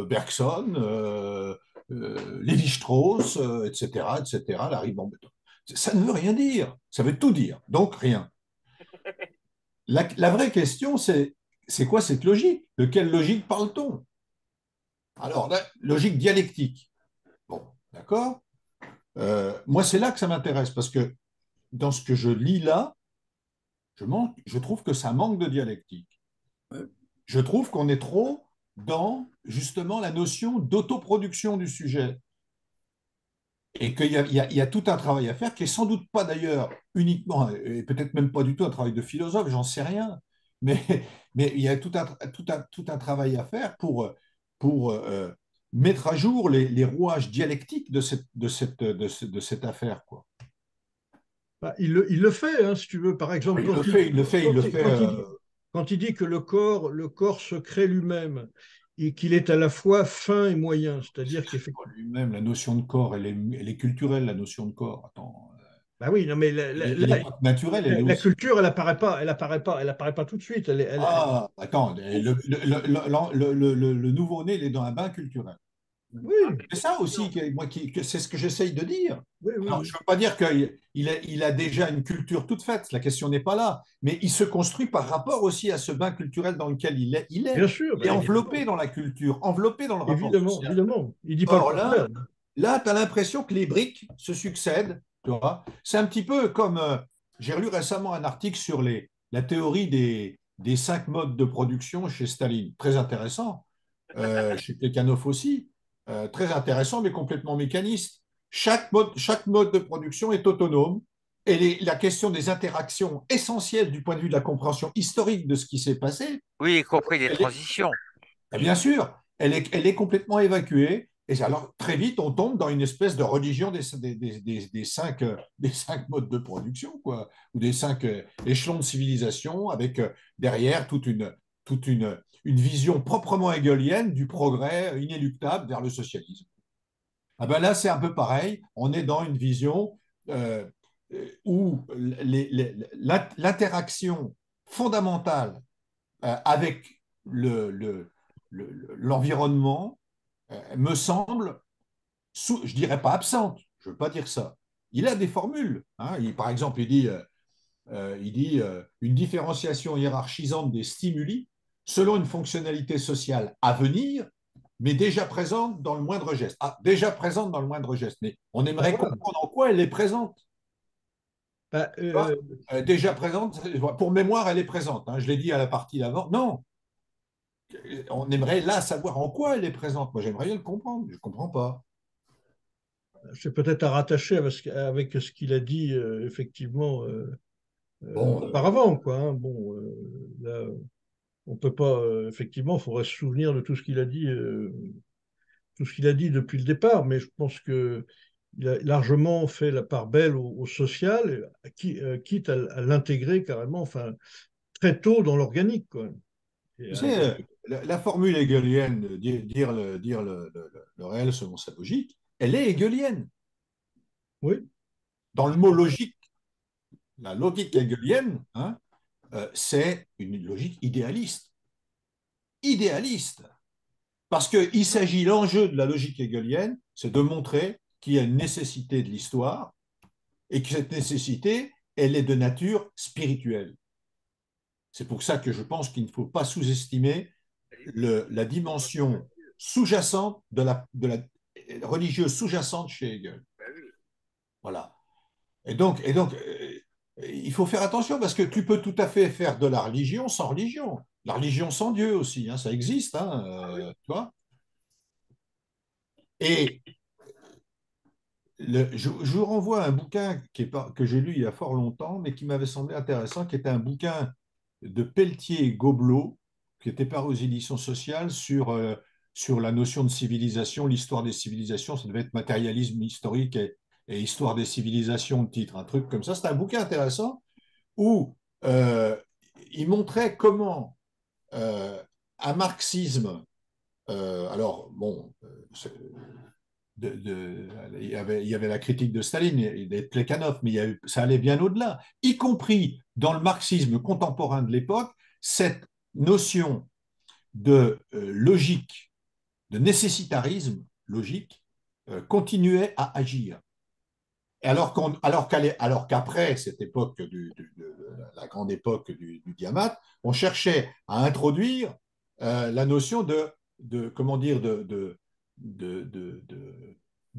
Bergson, Lévi-Strauss, etc., etc., la ribambelle. Ça ne veut rien dire, ça veut tout dire, donc rien. La vraie question, c'est quoi cette logique? De quelle logique parle-t-on? Alors, la logique dialectique. Bon, d'accord. Moi, c'est là que ça m'intéresse, parce que dans ce que je lis là, je trouve que ça manque de dialectique. Je trouve qu'on est trop dans justement la notion d'autoproduction du sujet. Et qu'il y a tout un travail à faire qui est sans doute pas d'ailleurs uniquement, et peut-être même pas du tout un travail de philosophe, j'en sais rien, mais, mais il y a tout un travail à faire pour mettre à jour les rouages dialectiques de cette affaire, quoi. Bah, il le fait, hein, si tu veux. Par exemple, Il le fait, il le fait, il le fait. quand il dit que le corps se crée lui-même et qu'il est à la fois fin et moyen, c'est-à-dire qu'effectivement. Lui-même, la notion de corps, elle est culturelle, la notion de corps. Attends, Bah oui, non, mais elle est pas naturelle, elle est la aussi. culture, elle apparaît pas tout de suite. Ah, attends, le nouveau-né, il est dans un bain culturel. Oui, C'est ça aussi, c'est ce que j'essaye de dire. oui, oui, Alors, je oui. ne veux pas dire qu'il a déjà une culture toute faite, la question n'est pas là, mais il se construit par rapport aussi à ce bain culturel dans lequel il est. Bien sûr, Il est bah, enveloppé dans la culture, enveloppé dans le rapport évidemment, social. évidemment. Il dit pas le Or contraire. là, tu as l'impression que les briques se succèdent, tu vois. C'est un petit peu comme, j'ai lu récemment un article sur la théorie des 5 modes de production chez Staline, très intéressant, chez Plekhanov aussi, très intéressant, mais complètement mécaniste. Chaque mode de production est autonome et la question des interactions essentielles du point de vue de la compréhension historique de ce qui s'est passé, Oui, y compris des elle est, transitions. bien sûr, elle est complètement évacuée. Et alors, très vite, on tombe dans une espèce de religion des 5 modes de production, quoi, ou des 5 échelons de civilisation, avec derrière une vision proprement hegelienne du progrès inéluctable vers le socialisme. Ah ben là, c'est un peu pareil. On est dans une vision euh, où l'interaction fondamentale avec l'environnement me semble, je dirais pas absente, je ne veux pas dire ça. Il a des formules. Hein. Par exemple, il dit une différenciation hiérarchisante des stimuli selon une fonctionnalité sociale à venir, mais déjà présente dans le moindre geste. Ah, déjà présente dans le moindre geste, mais on Bah, aimerait voilà. comprendre en quoi elle est présente. Bah, Déjà présente, pour mémoire, elle est présente. Hein. Je l'ai dit à la partie d'avant. Non, on aimerait là savoir en quoi elle est présente. Moi, j'aimerais bien le comprendre. Je ne comprends pas. c'est peut-être à rattacher avec ce qu'il a dit effectivement Bon, auparavant, quoi. Hein. Bon, là, on peut pas effectivement, il faudrait se souvenir de tout ce qu'il a dit depuis le départ, mais je pense que il a largement fait la part belle au social, quitte à l'intégrer carrément, enfin très tôt dans l'organique, quoi. Et, tu sais, la formule hegelienne, dire le réel selon sa logique, elle est hegelienne. oui, Dans le mot logique, la logique hegelienne, hein, c'est une logique idéaliste. Idéaliste. Parce qu'il s'agit, l'enjeu de la logique hegelienne, c'est de montrer qu'il y a une nécessité de l'histoire et que cette nécessité, elle est de nature spirituelle. C'est pour ça que je pense qu'il ne faut pas sous-estimer la dimension sous-jacente de la religieuse sous-jacente chez Hegel. Voilà. Et donc, il faut faire attention parce que tu peux tout à fait faire de la religion sans religion. La religion sans Dieu aussi, hein, ça existe, hein, tu vois. Et je vous renvoie à un bouquin que j'ai lu il y a fort longtemps, mais qui m'avait semblé intéressant, qui était un bouquin de Pelletier et Gobelot, qui était paru aux éditions sociales sur la notion de civilisation, l'histoire des civilisations. Ça devait être matérialisme historique et histoire des civilisations, le titre, un truc comme ça. C'était un bouquin intéressant où il montrait comment un marxisme alors, bon, il y avait la critique de Staline et de Plekhanov, mais ça allait bien au-delà, y compris dans le marxisme contemporain de l'époque, cette notion de logique, de nécessitarisme logique, continuait à agir. Alors qu'après cette époque, la grande époque du diamate, on cherchait à introduire la notion comment dire, de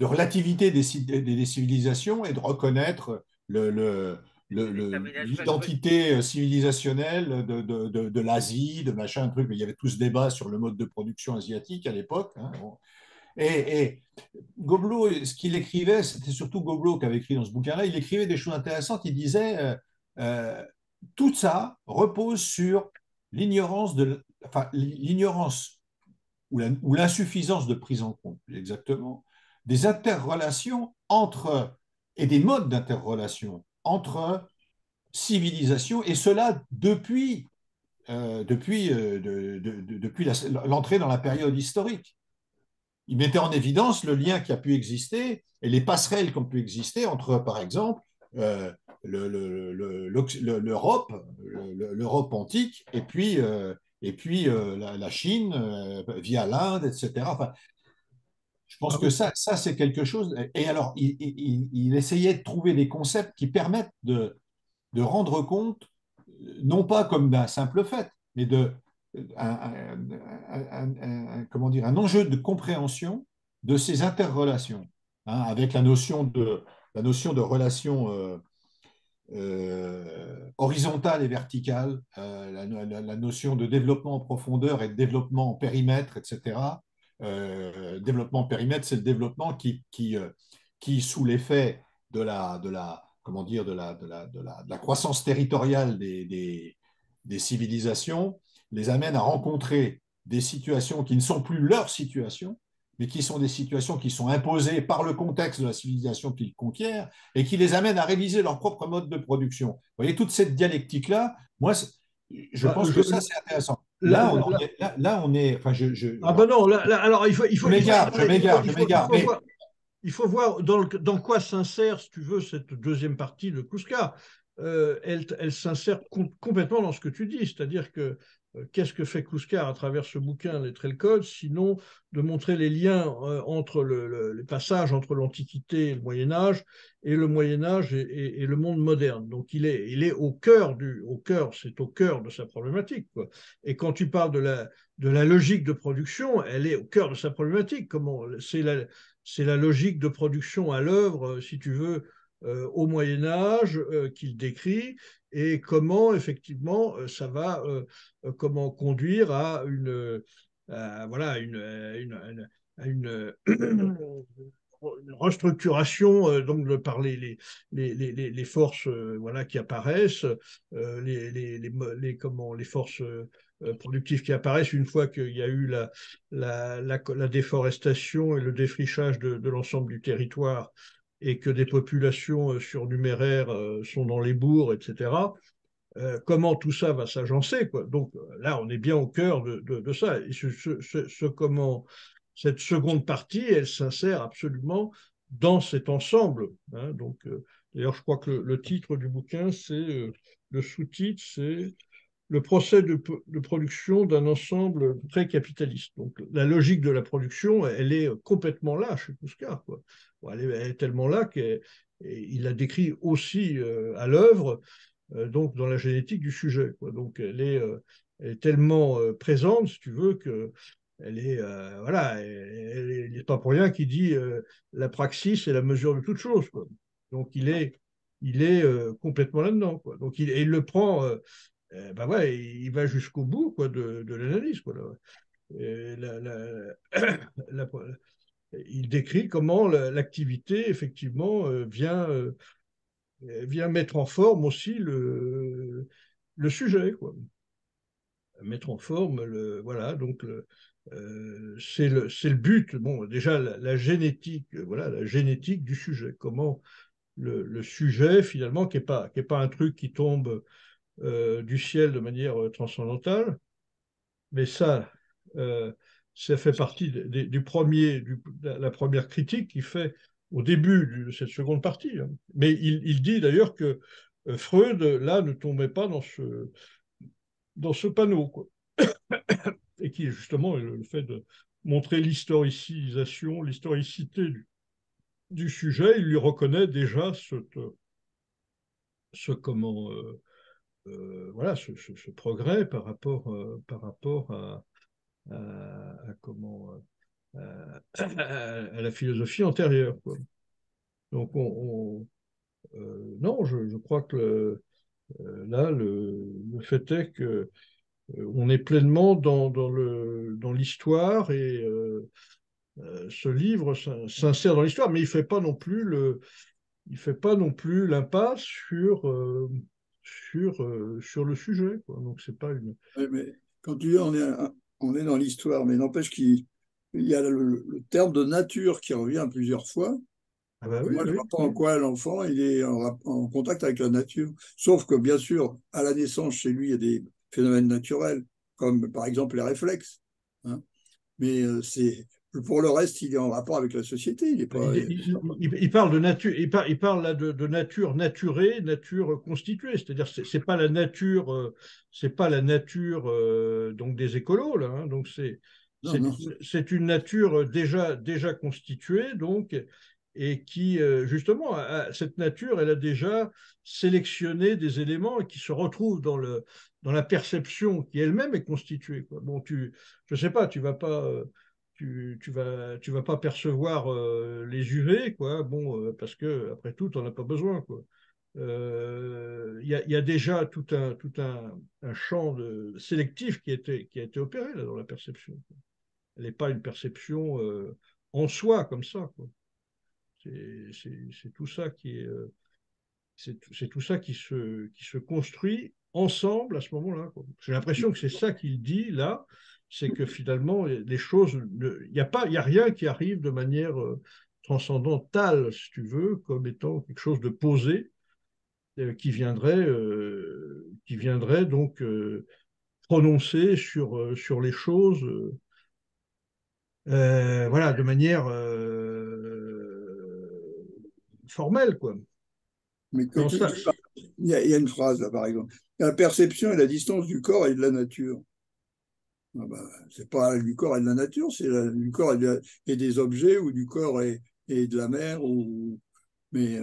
relativité des civilisations et de reconnaître l'identité civilisationnelle de l'Asie, de machin, truc. Mais il y avait tout ce débat sur le mode de production asiatique à l'époque. Hein. Bon. Et Gobelot, ce qu'il écrivait, c'était surtout Gobelot qui avait écrit dans ce bouquin-là, il écrivait des choses intéressantes. Il disait euh, tout ça repose sur l'ignorance ou l'insuffisance de prise en compte, exactement, des interrelations et des modes d'interrelation entre civilisations, et cela depuis l'entrée dans la période historique. Il mettait en évidence le lien qui a pu exister et les passerelles qui ont pu exister entre, par exemple, l'Europe antique et puis la Chine via l'Inde, etc. Enfin, je pense que ça c'est quelque chose. Et alors, il essayait de trouver des concepts qui permettent de rendre compte, non pas comme d'un simple fait, mais comment dire, un enjeu de compréhension de ces interrelations, hein, avec la notion de relation horizontale et verticale, la notion de développement en profondeur et de développement en périmètre, etc. Développement en périmètre, c'est le développement qui sous l'effet comment dire, de la croissance territoriale des civilisations, les amène à rencontrer des situations qui ne sont plus leurs situations, mais qui sont des situations qui sont imposées par le contexte de la civilisation qu'ils conquièrent et qui les amènent à réviser leur propre mode de production. Vous voyez, toute cette dialectique-là, moi, je pense que ça, c'est intéressant. Là, on est. Enfin, ah ben non, alors je m'égare, mais il faut voir dans quoi s'insère, si tu veux, cette deuxième partie de Kouska. Elle s'insère complètement dans ce que tu dis, c'est-à-dire que qu'est-ce que fait Kouska à travers ce bouquin, Les Traits Codes, sinon de montrer les liens entre les passages entre l'Antiquité et le Moyen-Âge, et le Moyen-Âge et le monde moderne. Donc il est c'est au cœur de sa problématique, quoi. Et quand tu parles de la logique de production, elle est au cœur de sa problématique. C'est la logique de production à l'œuvre, si tu veux, au Moyen Âge qu'il décrit, et comment effectivement ça va comment conduire à voilà, une restructuration donc par les forces voilà, qui apparaissent, les forces productives qui apparaissent une fois qu'il y a eu la déforestation et le défrichage de l'ensemble du territoire, et que des populations surnuméraires sont dans les bourgs, etc. Comment tout ça va s'agencer, quoi. Donc là, on est bien au cœur de ça. Et comment cette seconde partie, elle s'insère absolument dans cet ensemble, hein. Donc, d'ailleurs, je crois que le titre du bouquin, le sous-titre, c'est le procès de production d'un ensemble très capitaliste. Donc, la logique de la production, elle est complètement là chez Kouska, quoi. Bon, elle est tellement là qu'il la décrit aussi à l'œuvre, donc dans la génétique du sujet, quoi. Donc, elle est tellement présente, si tu veux, que elle est, voilà, il n'est pas pour rien qu'il dit la praxis est la mesure de toute chose, quoi. Donc, il est complètement là-dedans, quoi. Donc, il le prend. Ben ouais, il va jusqu'au bout, quoi, de l'analyse, quoi, là. La- il décrit comment l'activité, effectivement, vient mettre en forme aussi le sujet, quoi. Mettre en forme, voilà, donc c'est le but. Bon, déjà, la génétique, voilà, la génétique du sujet. Comment le sujet, finalement, qui est pas un truc qui tombe du ciel de manière transcendantale, mais ça, euh, ça fait partie de la première critique qu'il fait au début de cette seconde partie, hein. Mais il dit d'ailleurs que Freud, là, ne tombait pas dans ce panneau, quoi. Et qui est justement le fait de montrer l'historicité du sujet, il lui reconnaît déjà voilà, ce progrès par rapport comment, à la philosophie antérieure, quoi. Donc, non, je crois que là, le fait est que on est pleinement dans l'histoire et ce livre s'insère dans l'histoire, mais il fait pas non plus l'impasse sur le sujet, quoi. Donc c'est pas une. Oui, mais quand tu dis on est dans l'histoire, mais n'empêche qu'il y a le terme de nature qui revient plusieurs fois. Ah bah Et oui, moi, je ne oui, vois pas en oui. quoi l'enfant il est en contact avec la nature. Sauf que, bien sûr, à la naissance, chez lui, il y a des phénomènes naturels, comme par exemple les réflexes, hein. Mais pour le reste, il est en rapport avec la société. Il est pas. Il parle de nature, il parle là de nature naturée, nature constituée. C'est-à-dire, c'est pas la nature, c'est pas la nature donc des écolos là, hein. Donc Non, non. c'est une nature déjà constituée donc et qui justement cette nature, elle a déjà sélectionné des éléments qui se retrouvent dans la perception qui elle-même est constituée, quoi. Bon, je sais pas, tu vas pas tu vas pas percevoir les UV, quoi. Bon, parce que après tout, tu n'en as pas besoin, quoi. Y a déjà un champ sélectif qui a été opéré là, dans la perception, quoi. Elle n'est pas une perception en soi comme ça, quoi. C'est tout ça c'est tout ça qui se construit ensemble à ce moment-là, quoi. J'ai l'impression que c'est ça qu'il dit là, c'est que finalement, les choses, il y a rien qui arrive de manière transcendantale, si tu veux, comme étant quelque chose de posé, qui viendrait donc prononcer sur les choses, voilà, de manière formelle, quoi. Mais Dans ça, il y a une phrase là, par exemple. La perception est la distance du corps et de la nature. Ah bah, c'est pas du corps et de la nature, c'est du corps et des objets ou du corps et de la mer. Mais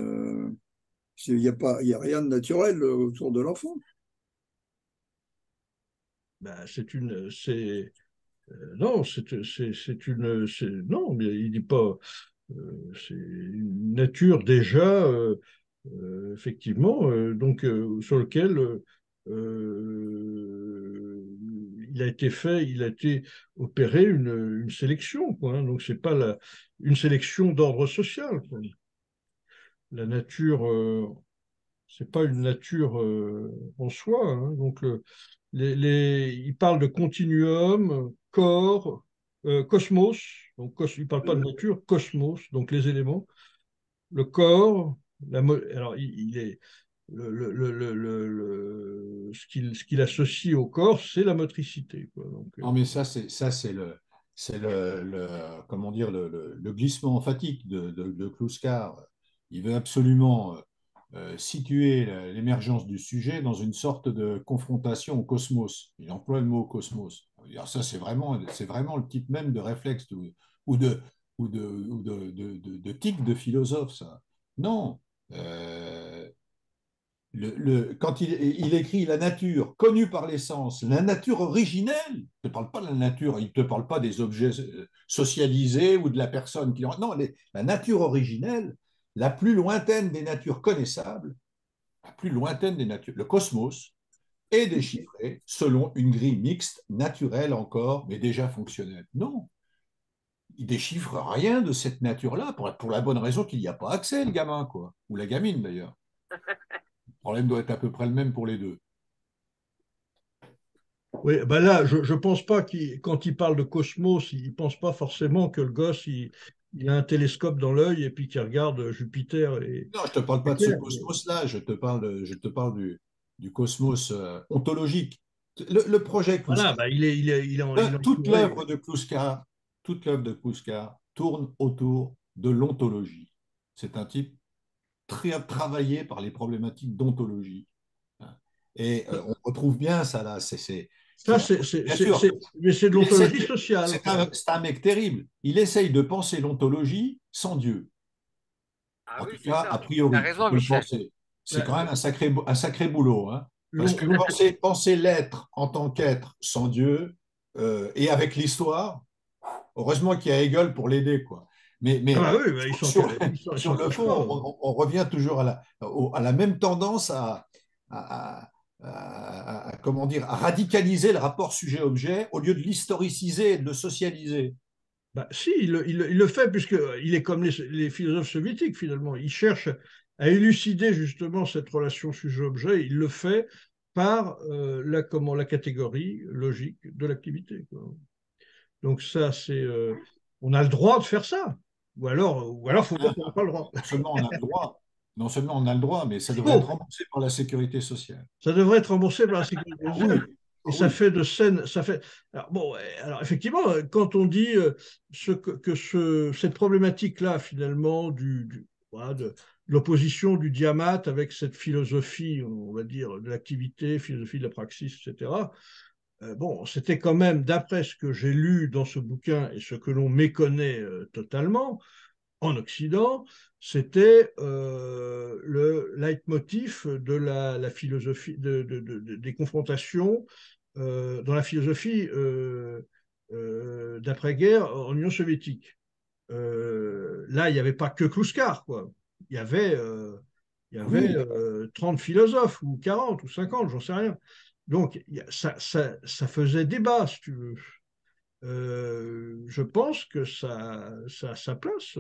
il n'y a pas, il y a rien de naturel autour de l'enfant. ben, non, non, mais il dit pas, c'est une nature déjà, effectivement, donc sur lequel il a été opéré une sélection, quoi, hein. Donc c'est pas une sélection d'ordre social, quoi. La nature, c'est pas une nature en soi, hein. Donc il parle de continuum, corps, cosmos. Donc il ne parle pas de nature, cosmos, donc les éléments, le corps. Alors il est ce qu'il associe au corps, c'est la motricité, quoi. Donc, Non, mais comment dire, le glissement emphatique de Kluskar. Il veut absolument situer l'émergence du sujet dans une sorte de confrontation au cosmos. Il emploie le mot cosmos. Alors ça, c'est vraiment le type même de réflexe ou de tic de philosophe, ça. Non. Euh, Quand il écrit la nature connue par l'essence, la nature originelle, il ne te parle pas de la nature, il ne te parle pas des objets socialisés ou de la personne qui... Non, la nature originelle, la plus lointaine des natures connaissables, la plus lointaine des natures, le cosmos, est déchiffré selon une grille mixte, naturelle encore, mais déjà fonctionnelle. Non, il déchiffre rien de cette nature-là, pour la bonne raison qu'il n'y a pas accès, le gamin, quoi, ou la gamine d'ailleurs. Le problème doit être à peu près le même pour les deux. oui, ben là, je pense pas quand il parle de cosmos, il pense pas forcément que le gosse, il a un télescope dans l'œil et puis qu'il regarde Jupiter Non, je ne te parle pas et de ce Terre. cosmos-là, je te parle du cosmos ontologique, Le projet Voilà, Kluskar, bah, il est toute entouré. l'œuvre de Kluskar, toute l'œuvre de Kluskar tourne autour de l'ontologie. C'est un type très travaillé par les problématiques d'ontologie. Et on retrouve bien ça là. Ça, Bien sûr, mais c'est de l'ontologie sociale, quoi. c'est un mec terrible. Il essaye de penser l'ontologie sans Dieu. Ah En oui, tout c'est cas, ça. a Tu as priori, on raison, peut le Michel. penser. C'est Bah, quand même un sacré boulot. Hein. Parce l'on- que l'on- penser l'être en tant qu'être sans Dieu et avec l'histoire, heureusement qu'il y a Hegel pour l'aider, quoi. ah Mais bah oui, bah, sur, ils sur s'en le cachent fond, pas. on revient toujours à la même tendance comment dire, à radicaliser le rapport sujet-objet au lieu de l'historiciser et de le socialiser. Bah, si, il le fait, puisqu'il est comme les philosophes soviétiques, finalement. Il cherche à élucider justement cette relation sujet-objet. Il le fait par la catégorie logique de l'activité, quoi. Donc ça, on a le droit de faire ça. Ou alors, faut dire qu'on n'a pas le droit. Non seulement on a le droit, non seulement on a le droit, mais ça devrait être Faux. remboursé par la sécurité sociale. Ça devrait être remboursé par la sécurité Ah sociale. oui, Et ah ça oui. fait de scènes, ça fait. Alors bon, alors effectivement, quand on dit cette problématique-là, finalement, voilà, de l'opposition du diamate avec cette philosophie, on va dire, de l'activité, philosophie de la praxis, etc. Bon, c'était quand même, d'après ce que j'ai lu dans ce bouquin et ce que l'on méconnaît totalement, en Occident, c'était le leitmotiv de la philosophie des confrontations dans la philosophie d'après-guerre en Union soviétique. Là, il n'y avait pas que Kluskar, quoi. Il y avait, euh, il y avait Oui, 30 philosophes, ou 40, ou 50, j'en sais rien. Donc, ça faisait débat, si tu veux. Je pense que ça a sa place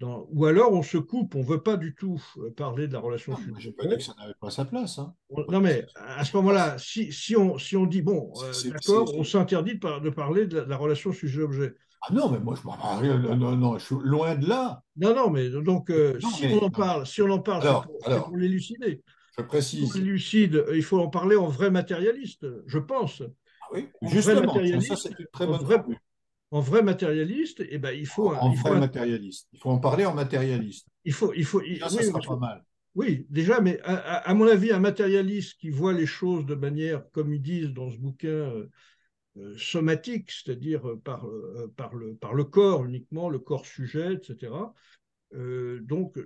ou alors on se coupe, on ne veut pas du tout parler de la relation non, moi j'ai pas dit sujet-objet. que ça n'avait pas sa place. Hein. Pas Non, dit que ça mais n'avait à pas ce sa place. moment-là, si on dit, bon, d'accord, on s'interdit de parler de la relation sujet-objet. Ah non, mais moi je m'en non, non, non, je suis loin de là. Non, non, mais donc, Non, si on en non, mais parle, si on en parle, c'est pour alors, l'élucider. je Si on précise. l'élucide, il faut en parler en vrai matérialiste, je pense. Ah oui, En vrai justement, tiens, ça matérialiste, c'est une très en bonne vrai, formule. en vrai matérialiste, eh ben, En vrai matérialiste. Il faut en parler en matérialiste. Déjà, ça oui, sera pas mal. oui, déjà, mais à mon avis, un matérialiste qui voit les choses de manière, comme ils disent dans ce bouquin, somatique, c'est-à-dire par le corps uniquement, le corps sujet, etc. Donc,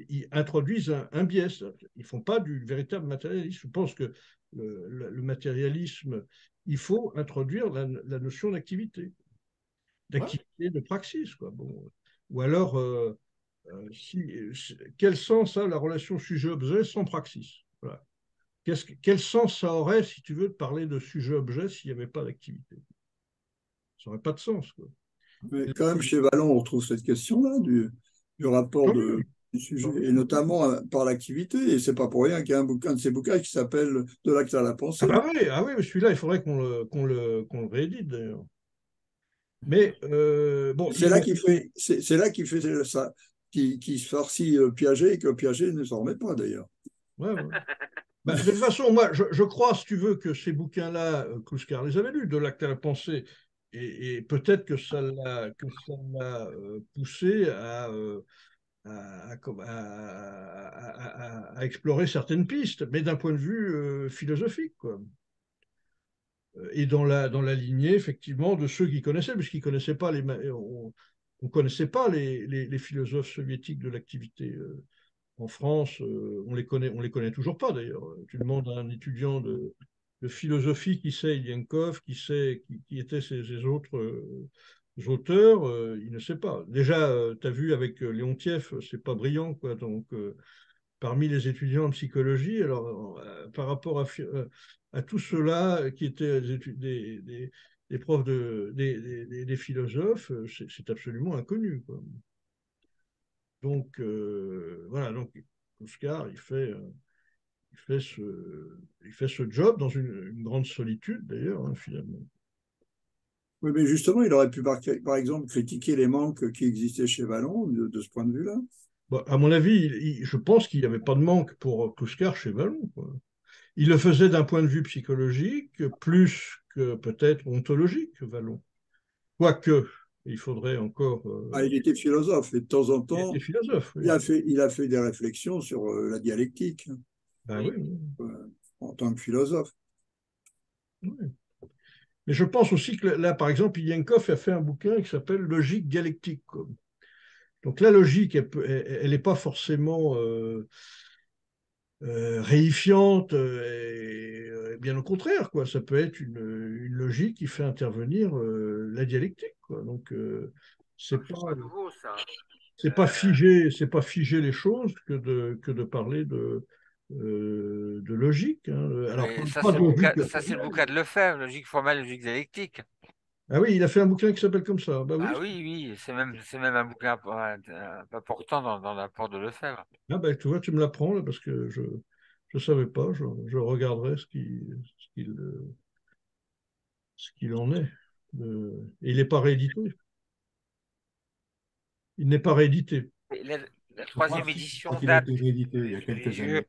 ils introduisent un biais. Ils ne font pas du véritable matérialisme. Je pense que le matérialisme, il faut introduire la notion Ouais. d'activité, de praxis, quoi. Bon. Ou alors, quel sens a la relation sujet-objet sans praxis? Voilà. Quel sens ça aurait, si tu veux, de parler de sujet-objet s'il n'y avait pas d'activité? Ça n'aurait pas de sens, quoi. Mais quand même, chez Vallon, on retrouve cette question-là du rapport Tant mieux, du sujet, tant et mieux. notamment par l'activité. Et c'est pas pour rien qu'il y a un de ces bouquins qui s'appelle De l'acte à la Ah pensée. bah oui, ah oui, mais celui-là, il faudrait qu'on le réédite, d'ailleurs. Mais bon, C'est là qu'il fait ça, qui se farcit Piaget et que Piaget ne s'en remet pas d'ailleurs. ouais, ouais. Bah, de toute façon, moi, je crois, si tu veux, que ces bouquins-là, Kluskar les avait lus, de l'acte à la pensée, et peut-être que ça l'a poussé à explorer certaines pistes, mais d'un point de vue philosophique, quoi. Et dans la lignée, effectivement, de ceux qui connaissaient, puisqu'ils connaissaient pas on connaissait pas les philosophes soviétiques de l'activité. En France, on les connaît toujours pas d'ailleurs. Tu demandes à un étudiant de philosophie qui sait Ilienkov, qui étaient ces autres auteurs, il ne sait pas. Déjà, tu as vu avec Léontiev, c'est pas brillant, quoi. Donc, parmi les étudiants en psychologie, alors par rapport à tous ceux-là qui étaient des profs des philosophes, c'est absolument inconnu, quoi. Donc, voilà, donc Oscar, il fait ce job dans une grande solitude, d'ailleurs, hein, finalement. Oui, mais justement, il aurait pu, par exemple, critiquer les manques qui existaient chez Vallon de ce point de vue-là. Bon, à mon avis, je pense qu'il n'y avait pas de manque pour Oscar chez Vallon, quoi. il le faisait d'un point de vue psychologique, plus que peut-être ontologique, Vallon. Quoique, il faudrait encore. Ah, il était philosophe et de temps en Il était temps, philosophe, oui. il a fait des réflexions sur la dialectique Ben oui, Oui. oui, en tant que philosophe. oui. Mais je pense aussi que là, par exemple, Ilienkov a fait un bouquin qui s'appelle Logique dialectique. Donc la logique, elle n'est pas forcément réifiante, et bien au contraire, quoi. Ça peut être une logique qui fait intervenir la dialectique, quoi. Donc c'est C'est pas nouveau, ça. c'est pas figer les choses que de parler de logique, hein. Alors Mais pas de logique ça, c'est le formelle. bouquin de Lefebvre, logique formelle, logique dialectique. Ah oui, il a fait un bouquin qui s'appelle comme ça. Bah oui. Ah oui, oui, c'est même un bouquin important dans l'apport de Lefebvre. Ah ben, tu vois, tu me l'apprends là, parce que je ne savais pas. Je regarderai ce qu'il ce qu'il en est. Et il n'est pas réédité. Il n'est pas réédité. Et la Je crois troisième je crois édition qu'il a date, été réédité il y a j'ai les quelques yeux, années.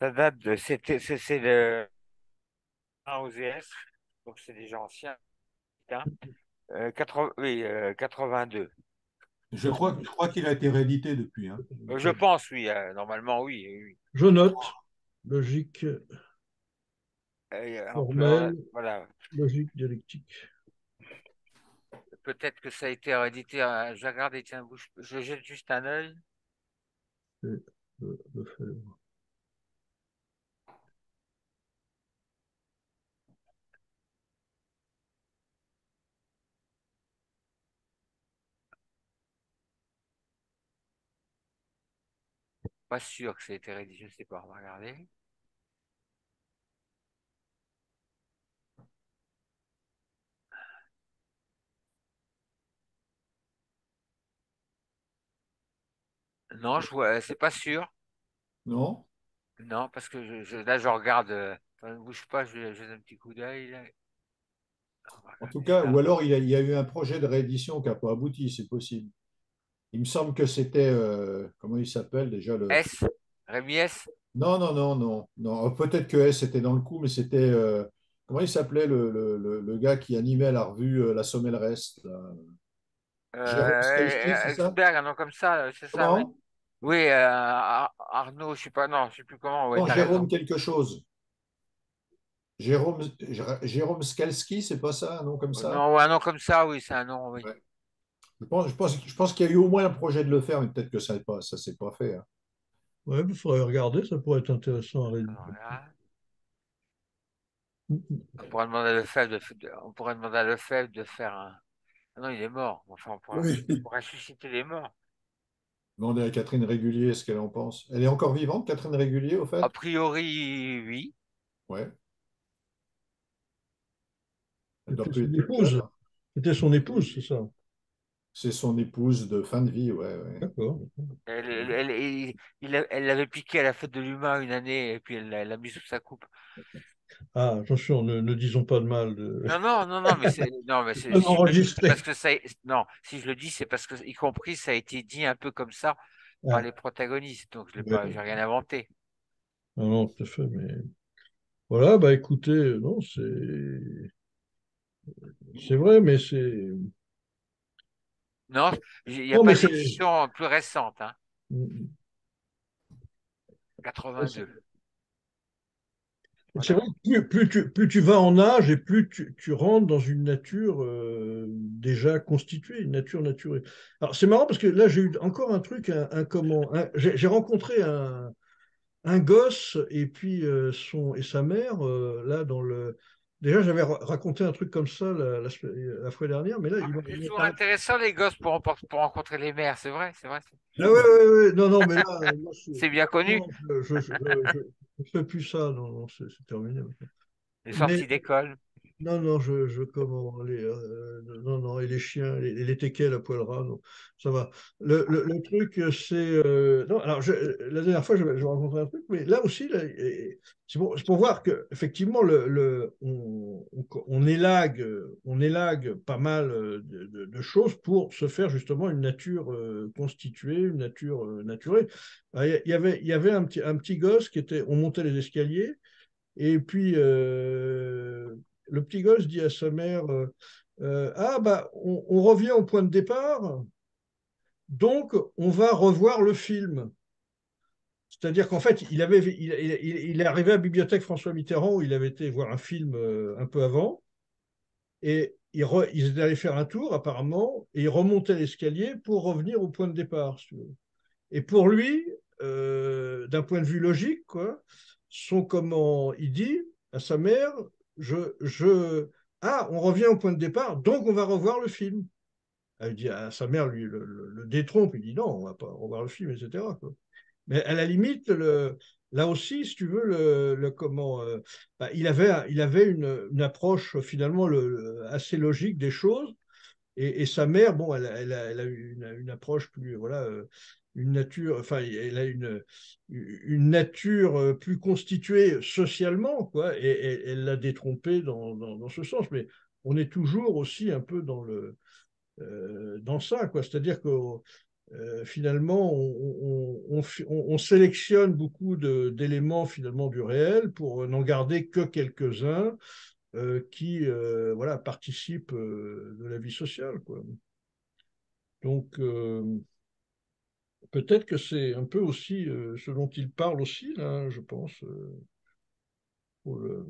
ça date de, c'est le 1 OZS, donc c'est déjà ancien, hein. 82. Je crois qu'il a été réédité depuis, hein. Je pense, oui, normalement, oui, oui. Je note logique formelle, Voilà. logique dialectique. Peut-être que ça a été réédité. Je regarde, tiens, je jette juste un œil. Et le faire. Pas sûr que ça a été réédité, je sais pas, on va regarder. Non, c'est pas sûr. Non? Non, parce que là, je regarde. Enfin, ne bouge pas, je jette un petit coup d'œil, là. On va En tout regarder cas, ça. ou alors il y a eu un projet de réédition qui n'a pas abouti, c'est possible. Il me semble que c'était, comment il s'appelle déjà le... S, Rémi S. Non, non, non, non, non. Peut-être que S était dans le coup, mais c'était, comment il s'appelait le gars qui animait à la revue La Somme et le Reste, là. Jérôme Skalski, c'est ça? Exberg, un nom comme ça, c'est ça, oui. Comment? Oui, Arnaud, je sais pas, non, je sais plus comment, oui, Non, t'as raison. Jérôme quelque chose. Jérôme, Jérôme Skalski, c'est pas ça, un nom comme ça? Non, ouais, un nom comme ça, oui, c'est un nom, oui. Ouais. Je pense qu'il y a eu au moins un projet de le faire, mais peut-être que ça s'est pas fait, hein. Ouais, il faudrait regarder, ça pourrait être intéressant à Alors rééditer. là, on pourrait demander à Lefebvre on pourrait demander à Lefebvre de faire un. Ah non, il est mort. Enfin, Oui. pour ressusciter les morts. Demandez à Catherine Régulier ce qu'elle en pense. Elle est encore vivante, Catherine Régulier, au A fait? priori, oui. Ouais, elle doit C'était plus son être toute jeune, épouse. hein. C'était son épouse, c'est ça. C'est son épouse de fin de vie, ouais, ouais. D'accord. Elle l'avait piqué à la fête de l'humain une année et puis elle l'a mis sous sa coupe. Ah, attention, ne disons pas de mal de. Non, non, non, non, mais Pas si je le dis, c'est enregistré. parce que ça, non, si je le dis, c'est parce que, y compris, ça a été dit un peu comme ça par Ah, les protagonistes. Donc, je l'ai pas, ouais. j'ai rien inventé. Non, non, tout à fait. Mais voilà, bah écoutez, non, c'est vrai, mais c'est. Non, il n'y a Non, mais pas c'est. d'édition plus récente, hein. 82. C'est vrai Voilà. que plus tu vas en âge et plus tu rentres dans une nature déjà constituée, une nature naturelle. Alors c'est marrant parce que là j'ai eu encore un truc, j'ai rencontré un gosse et puis et sa mère là dans le. Déjà j'avais raconté un truc comme ça la fois dernière, mais là Ah, c'est il m'a toujours parlé. intéressant, les gosses, pour rencontrer les mères, c'est vrai, c'est vrai. Ah ouais, ouais, ouais, non, non, mais là, moi, C'est bien connu, non, je fais plus ça, non, non, c'est terminé maintenant. les Mais sorties d'école. non, non, comment non, non, et les chiens, et les teckels à poil ras, non, ça va. Le truc, c'est non. Alors, la dernière fois, je rencontré un truc, mais là aussi, là, c'est pour voir que effectivement, on élague pas mal de choses pour se faire justement une nature constituée, une nature naturelle. Alors, il y avait un petit gosse on montait les escaliers. Et puis, le petit gosse dit à sa mère, ah, bah, on revient au point de départ, donc on va revoir le film. C'est-à-dire qu'en fait, il est arrivé à la bibliothèque François Mitterrand où il avait été voir un film un peu avant, et ils étaient allés faire un tour apparemment, et ils remontaient l'escalier pour revenir au point de départ, si tu veux. Et pour lui, d'un point de vue logique, quoi, comment il dit à sa mère, ah, on revient au point de départ, donc on va revoir le film. Elle dit à sa mère, lui, le détrompe, il dit non, on va pas revoir le film, etc., quoi. Mais à la limite, là aussi, si tu veux, bah, il avait une approche finalement assez logique des choses. Et sa mère, bon, elle a une approche plus, voilà, une nature, enfin, elle a une nature plus constituée socialement, quoi, et elle l'a détrompée dans ce sens. Mais on est toujours aussi un peu dans ça, quoi. C'est-à-dire que finalement, on sélectionne beaucoup d'éléments finalement du réel pour n'en garder que quelques-uns qui voilà, participent de la vie sociale, quoi. Donc, peut-être que c'est un peu aussi ce dont il parle aussi, là, je pense. Pour le...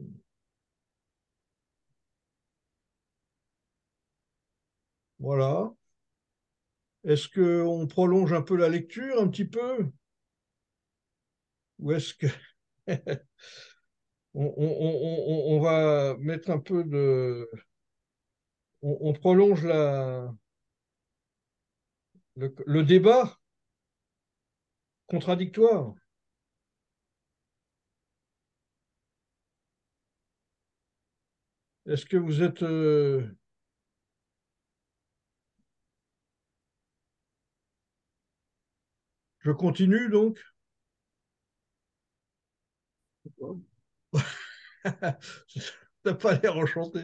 Voilà. Est-ce qu'on prolonge un peu la lecture, un petit peu? Ou est-ce que on va mettre un peu de... On prolonge le débat contradictoire? Est-ce que vous êtes... Je continue donc? T'as pas l'air enchanté.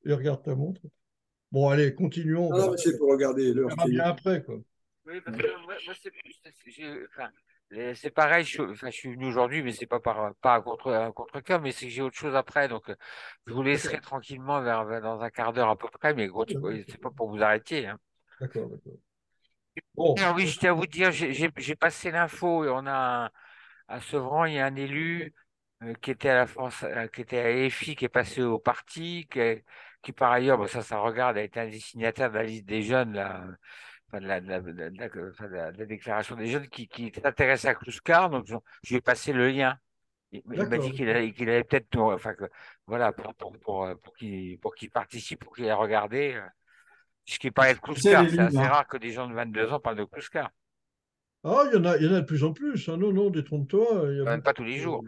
Et regarde ta montre. Bon, allez, continuons. Non, mais c'est pour regarder On l'heure verra qui bien est. après, quoi. Oui, parce que moi, enfin, c'est pareil, enfin, je suis venu aujourd'hui, mais c'est pas un contre-cœur, mais c'est que j'ai autre chose après, donc je vous laisserai D'accord. tranquillement dans un quart d'heure à peu près, mais gros, c'est pas pour vous arrêter, hein. D'accord, d'accord. Bon, Ah oui, je tiens à vous dire, j'ai passé l'info et on a à Sevran, il y a un élu qui était à la France, qui était à EFI, qui est passé au parti, qui par ailleurs, bon, ça regarde, a été un des signataires de la liste des jeunes, là, enfin, enfin, de la déclaration des jeunes qui s'intéresse à Clouscar, donc je lui ai passé le lien. Il m'a dit d'accord. qu'il allait peut-être, enfin, voilà, pour qu'il participe, pour qu'il ait regardé. Puisqu'il parlait de C'est Clouscar, les c'est assez livres. rare que des gens de 22 ans parlent de Clouscar. Ah, il y en a de plus en plus, hein. Non, non, détrompe-toi. Il y a Quand même beaucoup. pas tous les jours.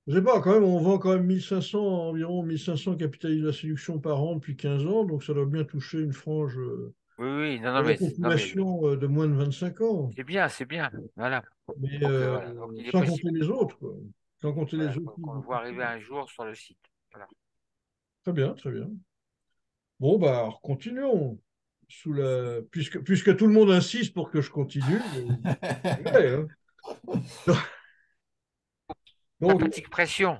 Je sais pas, quand même, on vend quand même 1500, environ 1500 capitalistes de la séduction par an depuis 15 ans, donc ça doit bien toucher une frange Oui, oui, non, de non, la non, mais population de moins de 25 ans. c'est bien, c'est bien. Voilà. Mais Donc, voilà. Donc, il est sans possible compter les autres, quoi. Sans compter les voilà, autres qu'on le livres. voit arriver un jour sur le site. Voilà. Très bien, très bien. Bon, bah, alors, continuons. Puisque tout le monde insiste pour que je continue, j'y vais, hein. Donc, Sympathique pression.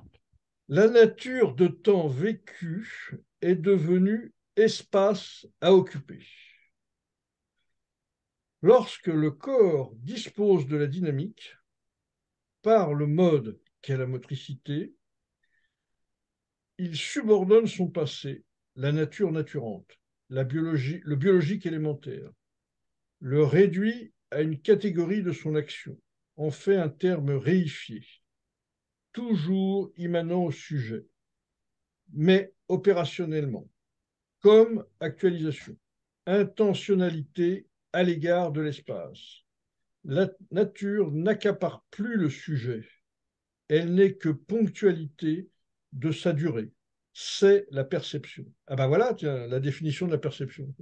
la nature de temps vécu est devenue espace à occuper. Lorsque le corps dispose de la dynamique, par le mode qu'est la motricité, il subordonne son passé, la nature naturante, le biologique élémentaire, le réduit à une catégorie de son action, en fait un terme réifié, toujours immanent au sujet, mais opérationnellement, comme actualisation, intentionnalité à l'égard de l'espace. La nature n'accapare plus le sujet, elle n'est que ponctualité de sa durée. C'est la perception. Ah ben voilà, tiens, la définition de la perception.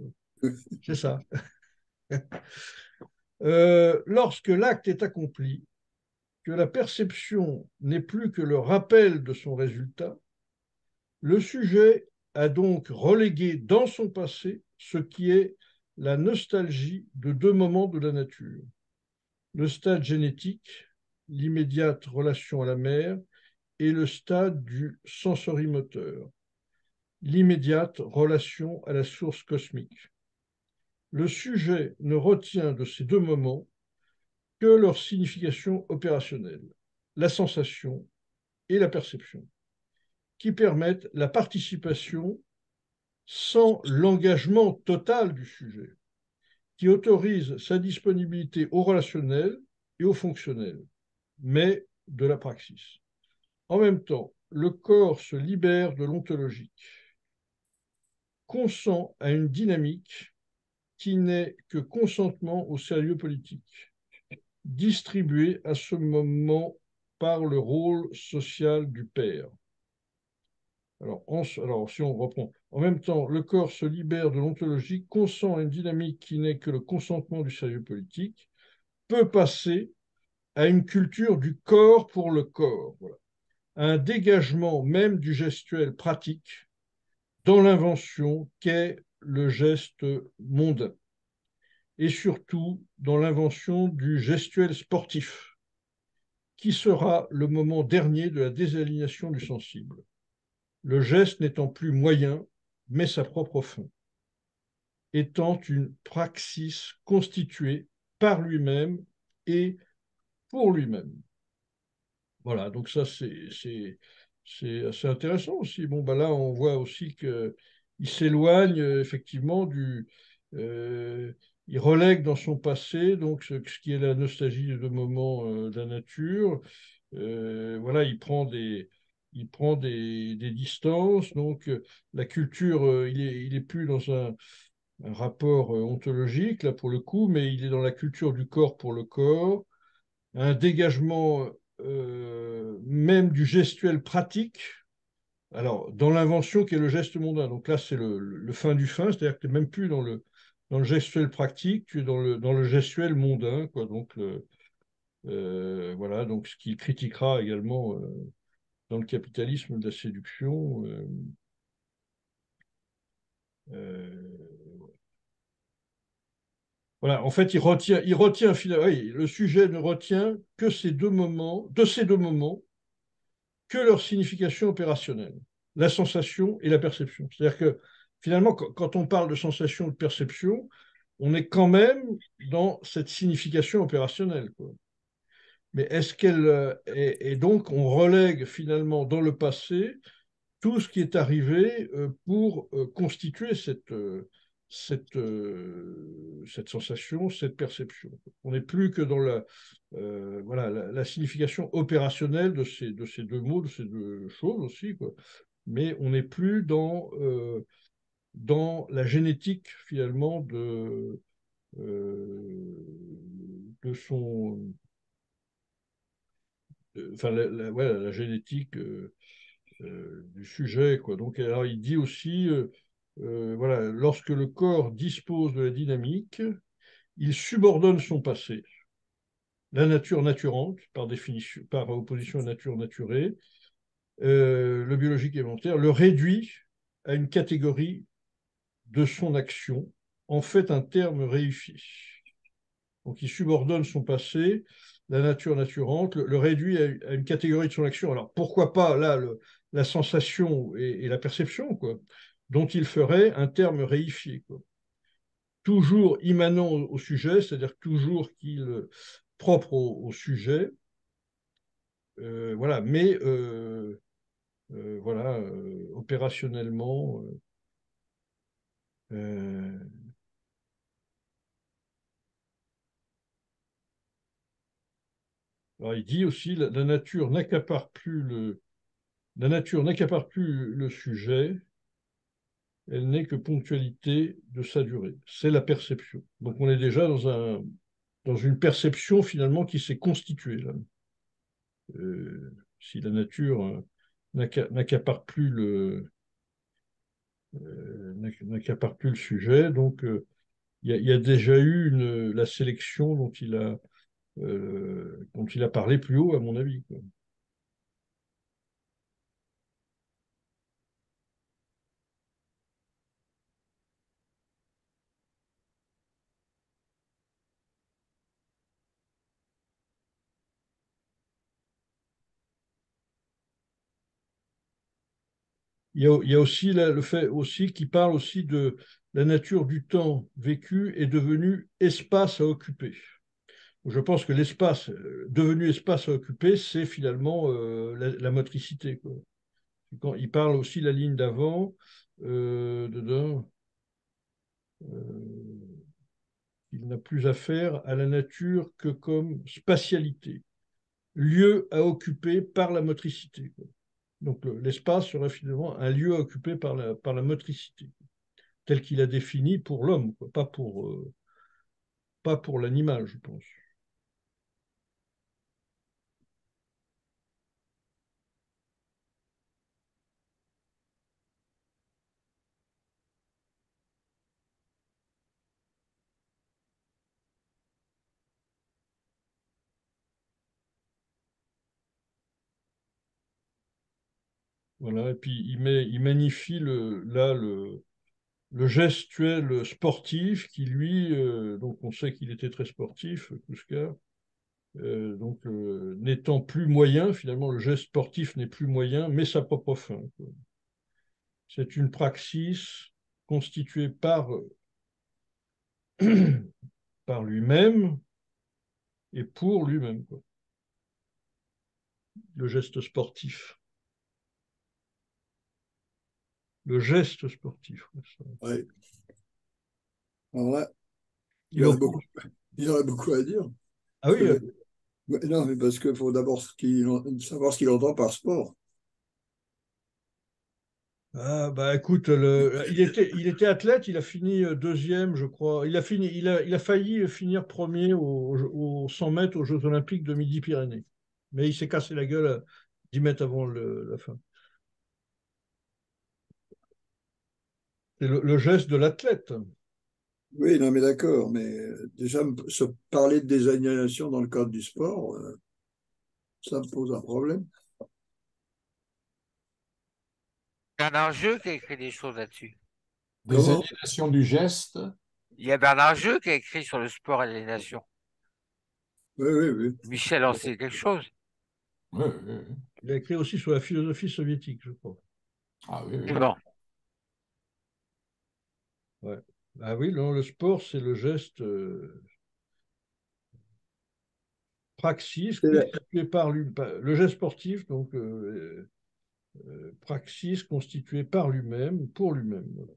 C'est ça. Lorsque l'acte est accompli, que la perception n'est plus que le rappel de son résultat, le sujet a donc relégué dans son passé ce qui est la nostalgie de deux moments de la nature. Le stade génétique, l'immédiate relation à la mère, est le stade du sensorimoteur, l'immédiate relation à la source cosmique. Le sujet ne retient de ces deux moments que leur signification opérationnelle, la sensation et la perception, qui permettent la participation sans l'engagement total du sujet, qui autorise sa disponibilité au relationnel et au fonctionnel, mais de la praxis. En même temps, le corps se libère de l'ontologique, consent à une dynamique qui n'est que consentement au sérieux politique, distribué à ce moment par le rôle social du père. Alors, si on reprend, en même temps, le corps se libère de l'ontologie, consent à une dynamique qui n'est que le consentement du sérieux politique, peut passer à une culture du corps pour le corps, voilà. Un dégagement même du gestuel pratique dans l'invention qu'est le geste mondain, et surtout dans l'invention du gestuel sportif, qui sera le moment dernier de la désalignation du sensible. Le geste n'étant plus moyen, mais sa propre fin, étant une praxis constituée par lui-même et pour lui-même. Voilà, donc ça, c'est assez intéressant aussi. Bon, ben là, on voit aussi qu'il s'éloigne effectivement du... euh, il relègue dans son passé donc ce qui est la nostalgie de moments de la nature. Voilà, il prend des distances. Donc, la culture, il est plus dans un rapport ontologique, là, pour le coup, mais il est dans la culture du corps pour le corps, un dégagement même du gestuel pratique. Alors, dans l'invention qui est le geste mondain, donc là, c'est le fin du fin, c'est-à-dire que tu n'es même plus dans le gestuel pratique, tu es dans le gestuel mondain, quoi. Donc, voilà, donc ce qu'il critiquera également dans le capitalisme de la séduction. Euh, voilà, en fait, il retient finalement, oui, le sujet ne retient que ces deux moments, de ces deux moments, que leur signification opérationnelle, la sensation et la perception. C'est-à-dire que finalement, quand on parle de sensation ou de perception, on est quand même dans cette signification opérationnelle, quoi. Mais est-ce qu'elle est, et donc on relègue finalement dans le passé tout ce qui est arrivé pour constituer cette sensation, cette perception. On n'est plus que dans voilà, la signification opérationnelle de ces deux mots, de ces deux choses aussi, quoi. Mais on n'est plus dans la génétique finalement euh, de son... Enfin, ouais, la génétique du sujet, quoi. Donc, alors, il dit aussi, voilà, lorsque le corps dispose de la dynamique, il subordonne son passé, la nature naturante, par définition, par opposition à la nature naturée, le biologique élémentaire, le réduit à une catégorie de son action, en fait un terme réifié. Donc, il subordonne son passé, la nature naturante, le réduit à une catégorie de son action. Alors, pourquoi pas, là, la sensation et la perception, quoi, dont il ferait un terme réifié, quoi. Toujours immanent au sujet, c'est-à-dire toujours propre au sujet, voilà, mais voilà, opérationnellement, euh, alors il dit aussi la nature n'accapare plus la nature n'accapare plus le sujet, elle n'est que ponctualité de sa durée. C'est la perception. Donc on est déjà dans une perception finalement qui s'est constituée là. Si la nature n'accapare plus n'accapare plus le sujet, donc il y a déjà eu la sélection dont il a parlé plus haut, à mon avis, quoi. il y a aussi le fait aussi qui parle aussi de la nature du temps vécu est devenu espace à occuper. Je pense que l'espace devenu espace à occuper, c'est finalement la motricité, quoi. Quand il parle aussi la ligne d'avant, dedans, il n'a plus affaire à la nature que comme spatialité, lieu à occuper par la motricité, quoi. Donc l'espace serait finalement un lieu à occuper par la motricité, tel qu'il a défini pour l'homme, quoi, pas pour l'animal, je pense. Voilà, et puis il magnifie le gestuel sportif qui, lui, donc on sait qu'il était très sportif, Kouska, donc n'étant plus moyen, finalement, le geste sportif n'est plus moyen, mais sa propre fin, quoi. C'est une praxis constituée par lui-même et pour lui-même, quoi. Le geste sportif. Le geste sportif. Ouais. Alors là, Il oppose. il y aurait beaucoup à dire. Ah oui, Non, mais parce qu'il faut d'abord savoir ce qu'il entend par sport. ah, bah écoute, il était athlète, il a fini deuxième, je crois. Il a failli finir premier aux 100 mètres aux Jeux Olympiques de Midi-Pyrénées. Mais il s'est cassé la gueule à 10 mètres avant la fin. C'est le geste de l'athlète. Oui, non, mais d'accord, mais déjà, se parler de désignation dans le cadre du sport, ça me pose un problème. Bernard Jeu qui a écrit des choses là-dessus. Des Comment? annulations du geste. Il y a Bernard Jeu qui a écrit sur le sport et les nations. Oui, oui, oui. Michel en sait quelque chose. Oui, oui, oui. Il a écrit aussi sur la philosophie soviétique, je crois. Ah oui, Et oui. bon, Ouais. Ah oui, non, le sport, c'est le geste praxis C'est la- constitué le geste sportif, donc praxis constitué par lui-même, pour lui-même. Voilà.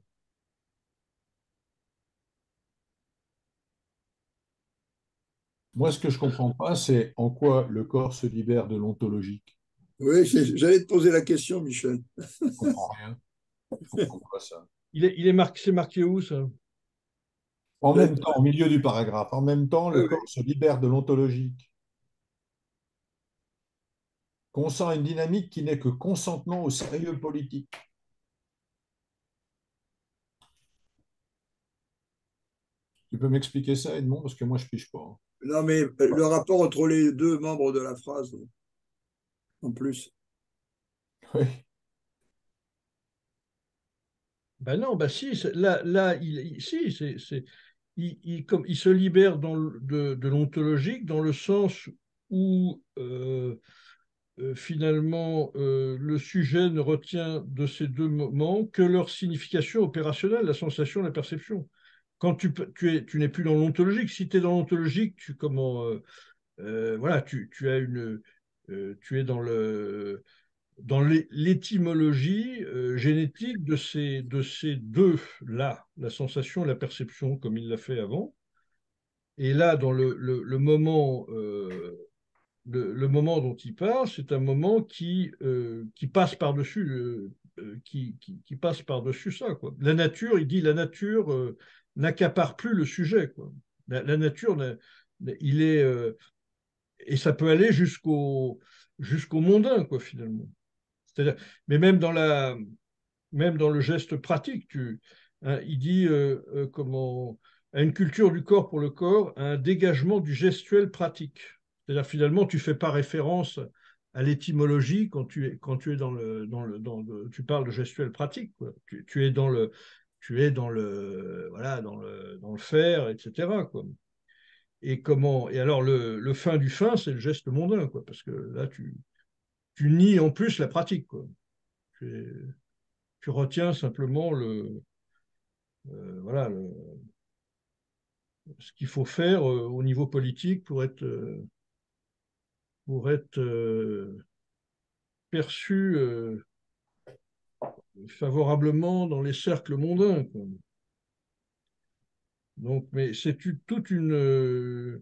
Moi, ce que je comprends pas, c'est en quoi le corps se libère de l'ontologique. Oui, j'allais te poser la question, Michel. Je comprends rien. Je comprends pas ça. C'est marqué où ça? En Ben, même temps, au milieu du paragraphe, en même temps, le oui, corps oui. se libère de l'ontologique. Consent une dynamique qui n'est que consentement au sérieux politique. Tu peux m'expliquer ça, Edmond, parce que moi, je ne piche pas. Non, mais le rapport entre les deux membres de la phrase, en plus. Oui. Ben non, ben si, là si, comme, il se libère de l'ontologique dans le sens où finalement le sujet ne retient de ces deux moments que leur signification opérationnelle, la sensation, la perception. Quand tu n'es plus dans l'ontologique, si tu es dans l'ontologique, voilà, tu as tu es dans l'étymologie génétique de ces deux-là, la sensation et la perception, comme il l'a fait avant. Et là, dans le moment dont il parle, c'est un moment qui passe par-dessus qui passe par-dessus ça, quoi. La nature, il dit, la nature n'accapare plus le sujet, quoi. La nature, il est, et ça peut aller jusqu'au mondain, quoi, finalement. C'est-à-dire, mais même dans le geste pratique, hein, il dit comment, à une culture du corps pour le corps, à un dégagement du gestuel pratique. C'est-à-dire, finalement, tu ne fais pas référence à l'étymologie quand tu es tu parles de gestuel pratique, quoi. Tu es voilà, dans le faire, etc., quoi. Et alors, le fin du fin, c'est le geste mondain, quoi, parce que là, tu nies en plus la pratique, quoi. Tu tu retiens simplement voilà, ce qu'il faut faire au niveau politique pour être perçu favorablement dans les cercles mondains, quoi. Donc, mais c'est toute une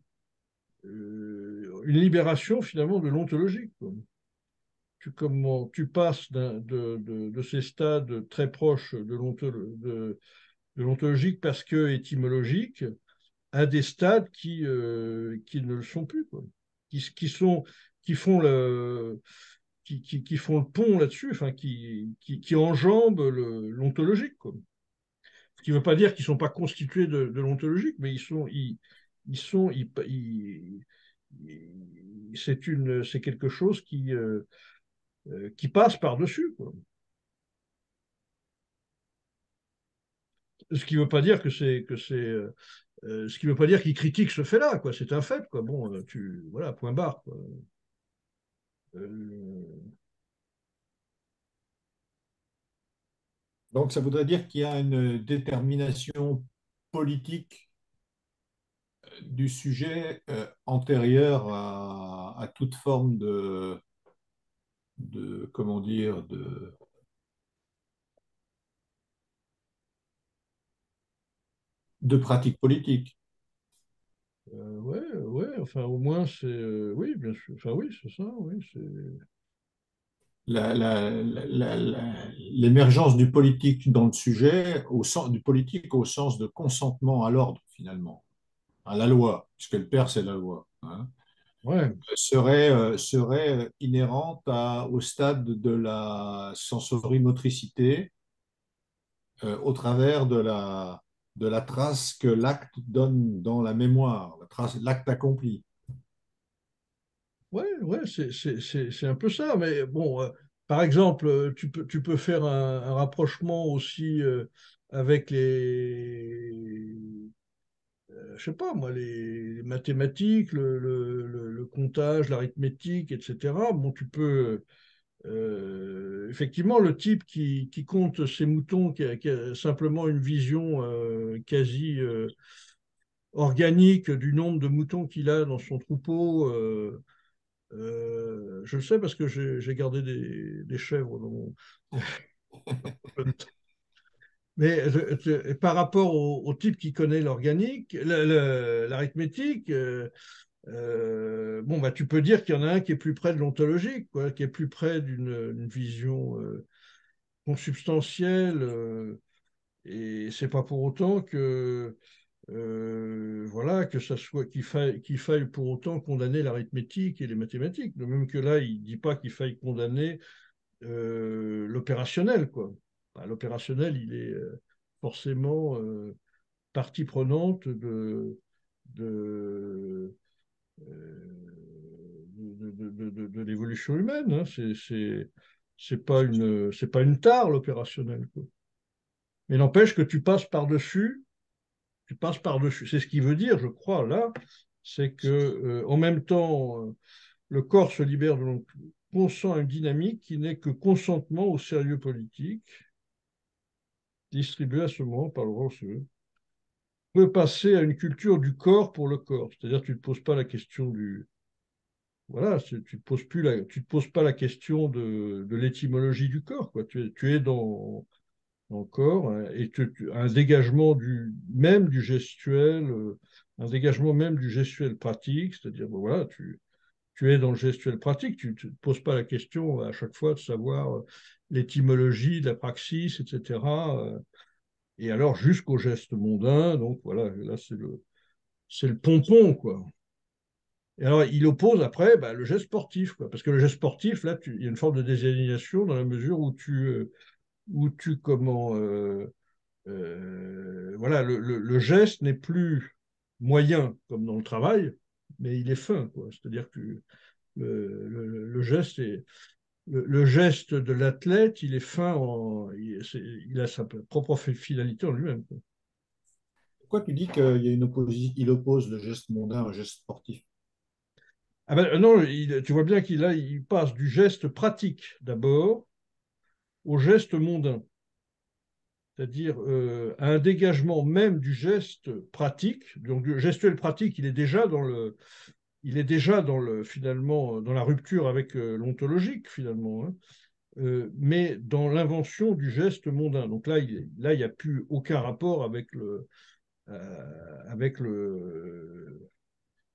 libération finalement de l'ontologique, quoi. Tu passes de ces stades très proches de l'ontologique parce que étymologique à des stades qui ne le sont plus, quoi. Qui sont, qui font qui font le pont là-dessus, enfin, qui enjambent l'ontologique, quoi. Ce qui ne veut pas dire qu'ils ne sont pas constitués de l'ontologique, mais ils sont, c'est quelque chose qui passe par-dessus, quoi. Ce qui ne veut pas dire ce qui veut pas dire qu'ils critiquent ce fait-là, quoi. C'est un fait, quoi. Bon, voilà, point barre, quoi. Euh, Donc ça voudrait dire qu'il y a une détermination politique du sujet antérieure à toute forme comment dire, de pratique politique. ouais, ouais, enfin, au moins, oui, bien sûr. Enfin, oui, c'est ça, oui, L'émergence du politique dans le sujet, du politique au sens de consentement à l'ordre, finalement, à la loi, puisque le père, c'est la loi, hein, ouais. serait inhérente au stade de la sensorimotricité au travers de la trace que l'acte donne dans la mémoire, l'acte accompli. Ouais, ouais, c'est un peu ça. Mais bon, par exemple, tu peux faire un rapprochement aussi avec je sais pas moi, les mathématiques, le comptage, l'arithmétique, etc. Bon, tu peux, effectivement, le type qui compte ses moutons, qui a simplement une vision quasi organique du nombre de moutons qu'il a dans son troupeau. Je le sais parce que j'ai gardé des chèvres dans mon... Mais par rapport au type qui connaît l'organique, l'arithmétique, bon, bah, tu peux dire qu'il y en a un qui est plus près de l'ontologique, quoi, qui est plus près d'une vision consubstantielle, et c'est pas pour autant que voilà, que ça soit qu'il faille pour autant condamner l'arithmétique et les mathématiques. De même que là, il ne dit pas qu'il faille condamner l'opérationnel, quoi. Bah, l'opérationnel, il est forcément partie prenante de, de l'évolution humaine, hein. C'est pas une tare, l'opérationnel, quoi. Mais n'empêche que tu passes par-dessus. C'est ce qui veut dire, je crois, là, c'est que en même temps, le corps se libère de consent à une dynamique qui n'est que consentement au sérieux politique, distribué à ce moment par le Rousseau, peut passer à une culture du corps pour le corps. C'est-à-dire que tu ne te poses pas la question du... Voilà, tu te poses pas la question de l'étymologie du corps, quoi. Tu es dans le corps, hein, et un dégagement même du gestuel, un dégagement même du gestuel pratique, c'est-à-dire, bon, voilà, tu es dans le gestuel pratique, tu ne te poses pas la question à chaque fois de savoir l'étymologie de la praxis, etc. Et alors jusqu'au geste mondain, donc voilà, là c'est le pompon, quoi. Et alors il oppose après bah, le geste sportif, quoi, parce que le geste sportif, là, il y a une forme de désaliénation dans la mesure où tu comment, voilà, le geste n'est plus moyen comme dans le travail, mais il est fin, quoi. C'est-à-dire que le geste le geste de l'athlète, il est fin, il a sa propre finalité en lui-même, quoi. Pourquoi tu dis qu'il y a il oppose le geste mondain au geste sportif? Ah ben, non, tu vois bien il passe du geste pratique d'abord au geste mondain. c'est-à-dire à un dégagement même du geste pratique. Donc le gestuel pratique, il est déjà finalement dans la rupture avec l'ontologique finalement, hein, mais dans l'invention du geste mondain. Donc là, il n'y a plus aucun rapport avec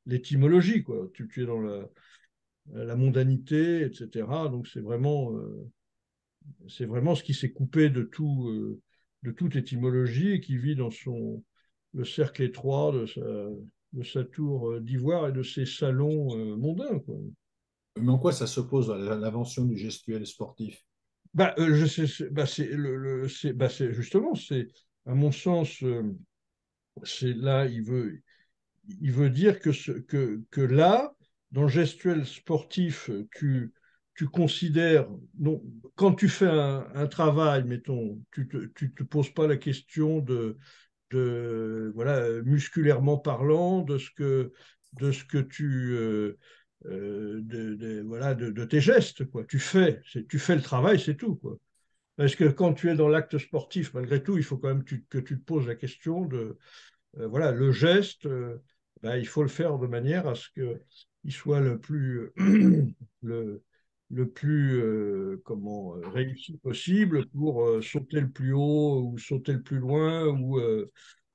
l'étymologie, quoi. Tu es dans la mondanité, etc. Donc c'est vraiment ce qui s'est coupé de toute étymologie et qui vit dans le cercle étroit de sa tour d'ivoire et de ses salons mondains, quoi. Mais en quoi ça s'oppose à l'invention du gestuel sportif? Je sais, justement, c'est à mon sens, c'est là, il veut dire que là, dans le gestuel sportif, tu considères, non, quand tu fais un travail, mettons, tu te poses pas la question voilà, musculairement parlant, de ce que voilà, de tes gestes, quoi. Tu fais le travail, c'est tout, quoi. Parce que quand tu es dans l'acte sportif, malgré tout, il faut quand même que tu te poses la question voilà, le geste, ben, il faut le faire de manière à ce qu'il soit le plus, le, le plus réussi possible pour sauter le plus haut ou sauter le plus loin.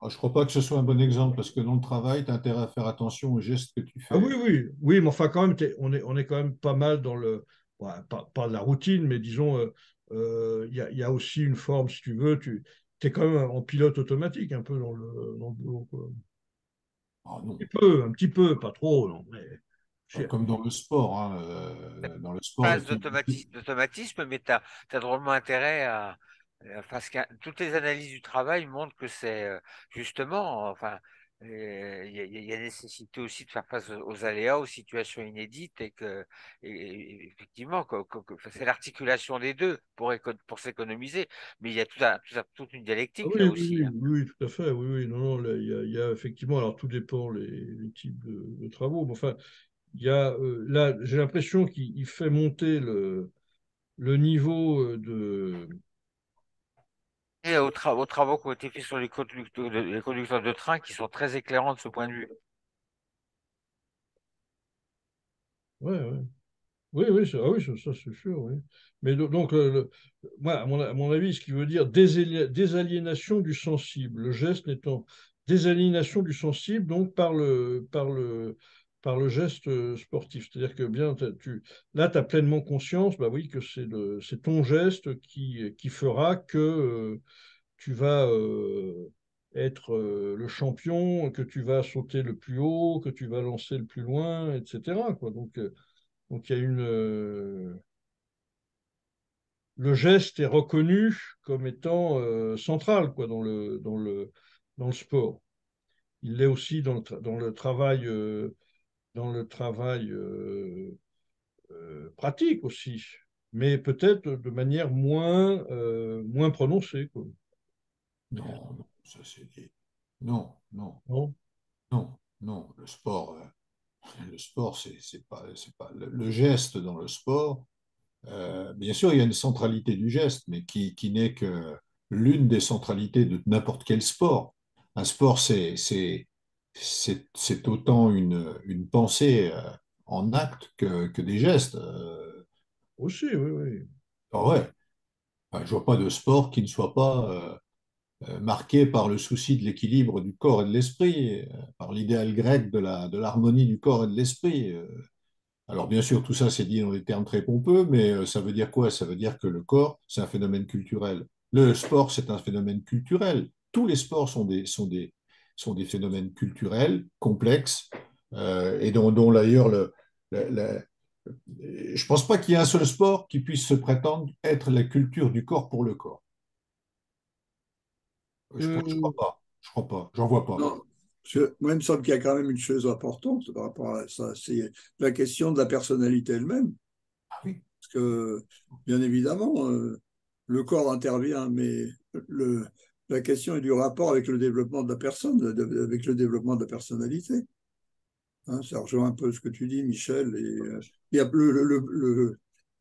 Alors, je ne crois pas que ce soit un bon exemple parce que dans le travail, tu as intérêt à faire attention aux gestes que tu Ah oui, fais. oui, oui, mais enfin quand même, on est quand même pas mal dans ouais, pas de la routine, mais disons, il y a aussi une forme, si tu veux, tu es quand même en pilote automatique un peu dans le boulot, quoi. Ah non, Un petit peu, pas trop, non, mais pas j'ai- comme dans le sport, hein. Dans le sport, Base d'automatisme, mais tu as drôlement intérêt parce que toutes les analyses du travail montrent que c'est justement, enfin, il y a nécessité aussi de faire face aux aléas, aux situations inédites et effectivement, c'est l'articulation des deux pour s'économiser, mais il y a toute une Ah dialectique là oui, oui, aussi, oui, hein. oui, tout à fait, oui, oui, non, non, là, il y a effectivement, alors tout dépend les types de travaux, mais enfin, là, j'ai l'impression qu'il fait monter le niveau Et aux travaux qui ont été faits sur les conducteurs de train qui sont très éclairants de ce point de vue. ouais, ouais. Oui, oui, ah oui, ça, c'est sûr, oui. Mais donc, moi, à mon avis, ce qui veut dire désaliénation du sensible, le geste n'étant désaliénation du sensible, donc par le geste sportif. C'est-à-dire que bien, là, tu as pleinement conscience, bah oui, que c'est ton geste qui fera que tu vas être le champion, que tu vas sauter le plus haut, que tu vas lancer le plus loin, etc., quoi. Donc il y a le geste est reconnu comme étant central, quoi, dans le sport. Il l'est aussi dans le travail pratique aussi, mais peut-être de manière moins prononcée, quoi. non, non, ça c'est non, non, Non. non, non. Le sport, c'est pas le geste dans le sport. Bien sûr, il y a une centralité du geste, mais qui n'est que l'une des centralités de n'importe quel sport. Un sport, c'est autant une pensée en acte que des gestes. Aussi, oui, oui. Ah ouais. Enfin, je vois pas de sport qui ne soit pas marqué par le souci de l'équilibre du corps et de l'esprit, par l'idéal grec de l'harmonie du corps et de l'esprit. Alors bien sûr, tout ça c'est dit dans des termes très pompeux, mais ça veut dire quoi? Ça veut dire que le corps, c'est un phénomène culturel. Le sport, c'est un phénomène culturel. Tous les sports sont des phénomènes culturels complexes et dont d'ailleurs le- je ne pense pas qu'il y ait un seul sport qui puisse se prétendre être la culture du corps pour le corps. Je Euh, crois pas. Je crois pas. J'en vois pas. Non, moi, il me semble qu'il y a quand même une chose importante par rapport à ça, c'est la question de la personnalité elle-même. Ah oui. Parce que, bien évidemment, le corps intervient, mais le, la question est du rapport avec le développement de la personne, avec le développement de la personnalité. Hein, ça rejoint un peu ce que tu dis, Michel. Il y a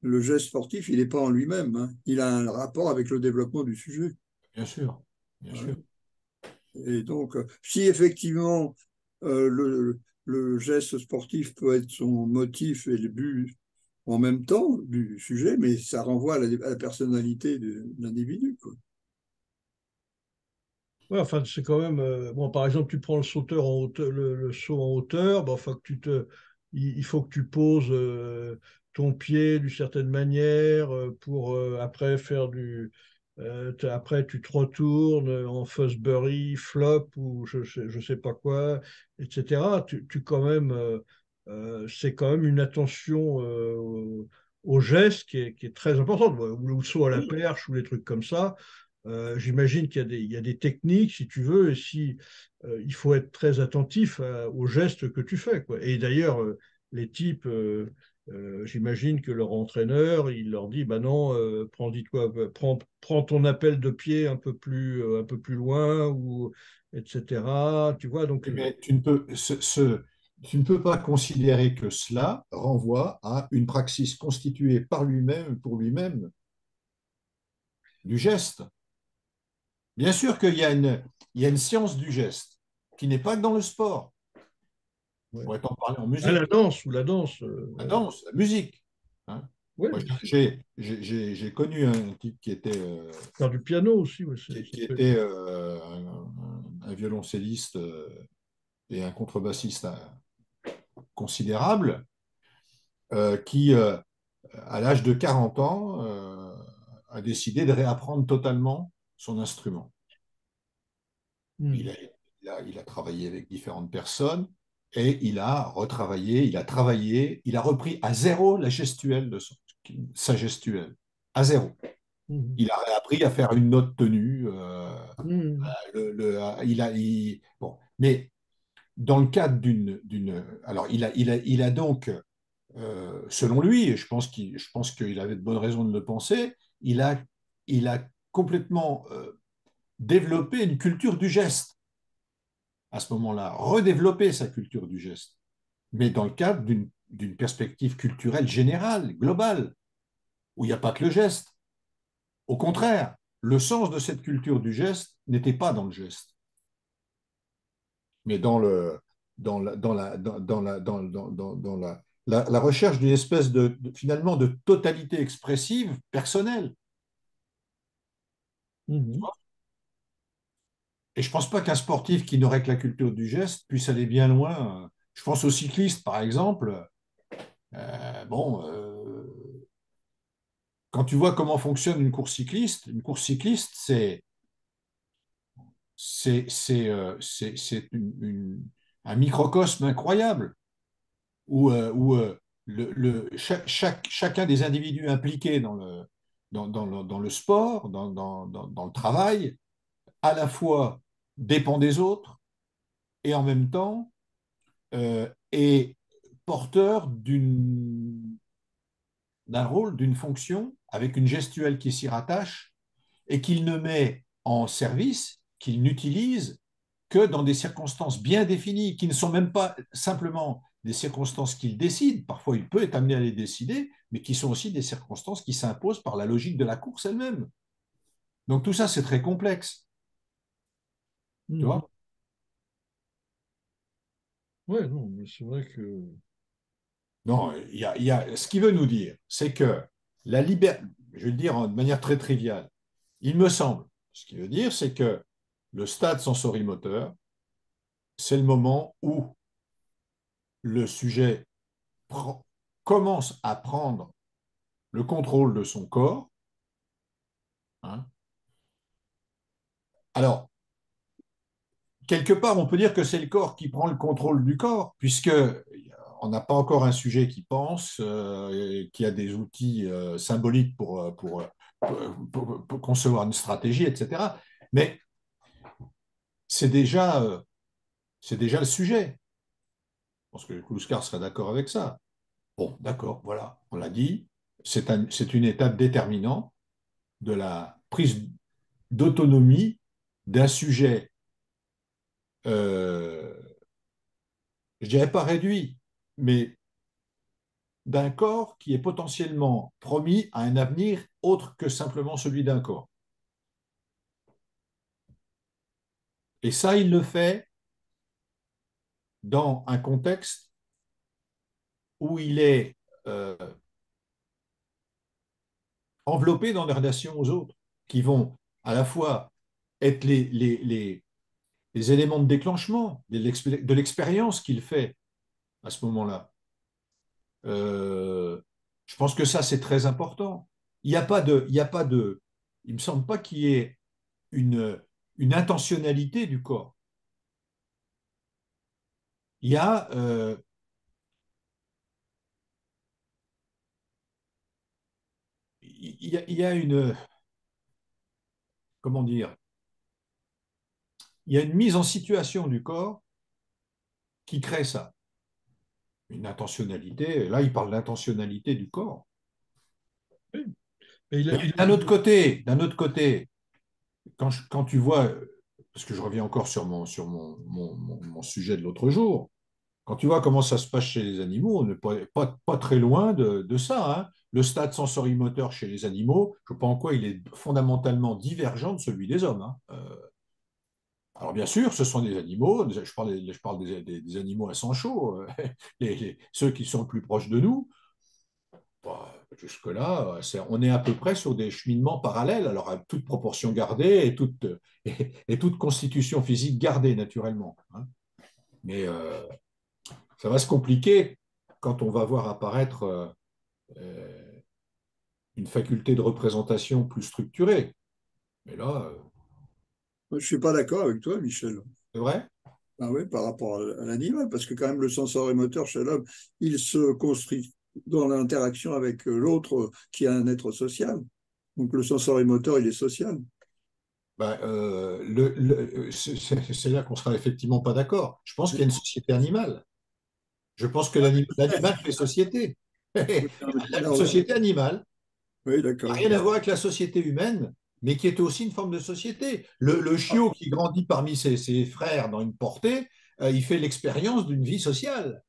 le geste sportif, il n'est pas en lui-même, hein. Il a un rapport avec le développement du sujet. Bien sûr, bien Hein. sûr. Et donc, si effectivement le geste sportif peut être son motif et le but en même temps du sujet, mais ça renvoie à la personnalité de l'individu, quoi. Ouais, enfin, c'est quand même. Bon, par exemple, tu prends le sauteur en hauteur, le saut en hauteur, ben, enfin, il faut que tu poses ton pied d'une certaine manière pour après faire du. Après, tu te retournes en Fosbury, flop ou je sais pas quoi, etc. Quand même, c'est quand même une attention au geste qui est très importante. Ou le saut à la Oui, perche ou les trucs comme ça. J'imagine il y a des techniques, si tu veux, et il faut être très attentif aux gestes que tu fais, quoi. Et d'ailleurs, les types, j'imagine que leur entraîneur, il leur dit, bah non, prends ton appel de pied un peu plus loin, ou etc. Tu vois, donc, Mais tu ne peux pas considérer que cela renvoie à une praxis constituée par lui-même, pour lui-même, du geste. Bien sûr il y a une science du geste qui n'est pas que dans le sport. Je ouais. pourrais t'en parler en Ah, la musique, danse ou la danse, la ouais, danse, la musique. Hein. ouais, Moi, aussi. j'ai connu un type Faire du piano aussi, ouais, ça qui peut était être. un violoncelliste et un contrebassiste considérable, qui, à l'âge de 40 ans, a décidé de réapprendre totalement son instrument. Il Mhm. a, il a travaillé avec différentes personnes et il a retravaillé, il a travaillé, il a repris à zéro la gestuelle sa gestuelle, à zéro. Mhm. Il a réappris à faire une note tenue. Mhm. Bon. Mais dans le cadre alors il a donc, selon lui, et je pense qu'il avait de bonnes raisons de le penser, il a complètement développé une culture du geste à ce moment-là, redévelopper sa culture du geste, mais dans le cadre d'une perspective culturelle générale, globale, où il n'y a pas que le geste. Au contraire, le sens de cette culture du geste n'était pas dans le geste, mais dans la recherche d'une espèce finalement de totalité expressive personnelle. Mhm. Et je ne pense pas qu'un sportif qui n'aurait que la culture du geste puisse aller bien loin. Je pense aux cyclistes, par exemple. Bon, quand tu vois comment fonctionne une course cycliste, c'est un microcosme incroyable où chacun des individus impliqués dans le sport, dans le travail, à la fois dépend des autres et en même temps est porteur d'un rôle, d'une fonction, avec une gestuelle qui s'y rattache et qu'il ne met en service, qu'il n'utilise que dans des circonstances bien définies, qui ne sont même pas simplement des circonstances qu'il décide, parfois il peut être amené à les décider, mais qui sont aussi des circonstances qui s'imposent par la logique de la course elle-même. Donc tout ça, c'est très complexe, tu Mhm. vois. Ouais, non, mais c'est vrai que. Non, ce qu'il veut nous dire, c'est que la liberté, je vais le dire de manière très triviale, il me semble, ce qu'il veut dire, c'est que le stade sensorimoteur, c'est le moment où le sujet commence à prendre le contrôle de son corps. Hein. Alors, quelque part, on peut dire que c'est le corps qui prend le contrôle du corps, puisque on n'a pas encore un sujet qui pense, qui a des outils symboliques pour concevoir une stratégie, etc. Mais c'est déjà, c'est déjà le sujet. Je pense que Kluskar serait d'accord avec ça. Bon, d'accord, voilà, on l'a dit. C'est une étape déterminante de la prise d'autonomie d'un sujet, euh, je dirais pas réduit, mais d'un corps qui est potentiellement promis à un avenir autre que simplement celui d'un corps. Et ça, il le fait dans un contexte où il est enveloppé dans des relations aux autres, qui vont à la fois être les éléments de déclenchement de l'expérience qu'il fait à ce moment-là. Je pense que ça, c'est très important. Il me semble pas qu'il y ait une intentionnalité du corps. Il y a, il y a une, comment dire, il y a une mise en situation du corps qui crée ça. Une intentionnalité, là, il parle d'intentionnalité du corps. Oui. Mais D'un autre côté, quand tu vois, parce que je reviens encore sur mon sujet de l'autre jour, quand tu vois comment ça se passe chez les animaux, on n'est pas très loin de ça, hein. Le stade sensorimoteur chez les animaux, je ne sais pas en quoi il est fondamentalement divergent de celui des hommes, hein. Alors bien sûr, ce sont des animaux, je parle des animaux à sang chaud, ceux qui sont le plus proches de nous. Bah, jusque-là, on est à peu près sur des cheminements parallèles, alors à toute proportion gardée et toute constitution physique gardée naturellement, hein. Mais ça va se compliquer quand on va voir apparaître une faculté de représentation plus structurée. Mais là, Moi, je ne suis pas d'accord avec toi, Michel. c'est vrai. Ah oui, par rapport à l'animal, parce que quand même le sensorimoteur chez l'homme, il se construit dans l'interaction avec l'autre qui est un être social. Donc le sensorimoteur, il est social. Ben, c'est là qu'on sera effectivement pas d'accord. Je pense qu'il y a une société animale. Je pense que l'animal fait société. Une société animale Oui, n'a d'accord. rien à voir avec la société humaine, mais qui est aussi une forme de société. Le chiot qui grandit parmi ses frères dans une portée, il fait l'expérience d'une vie sociale.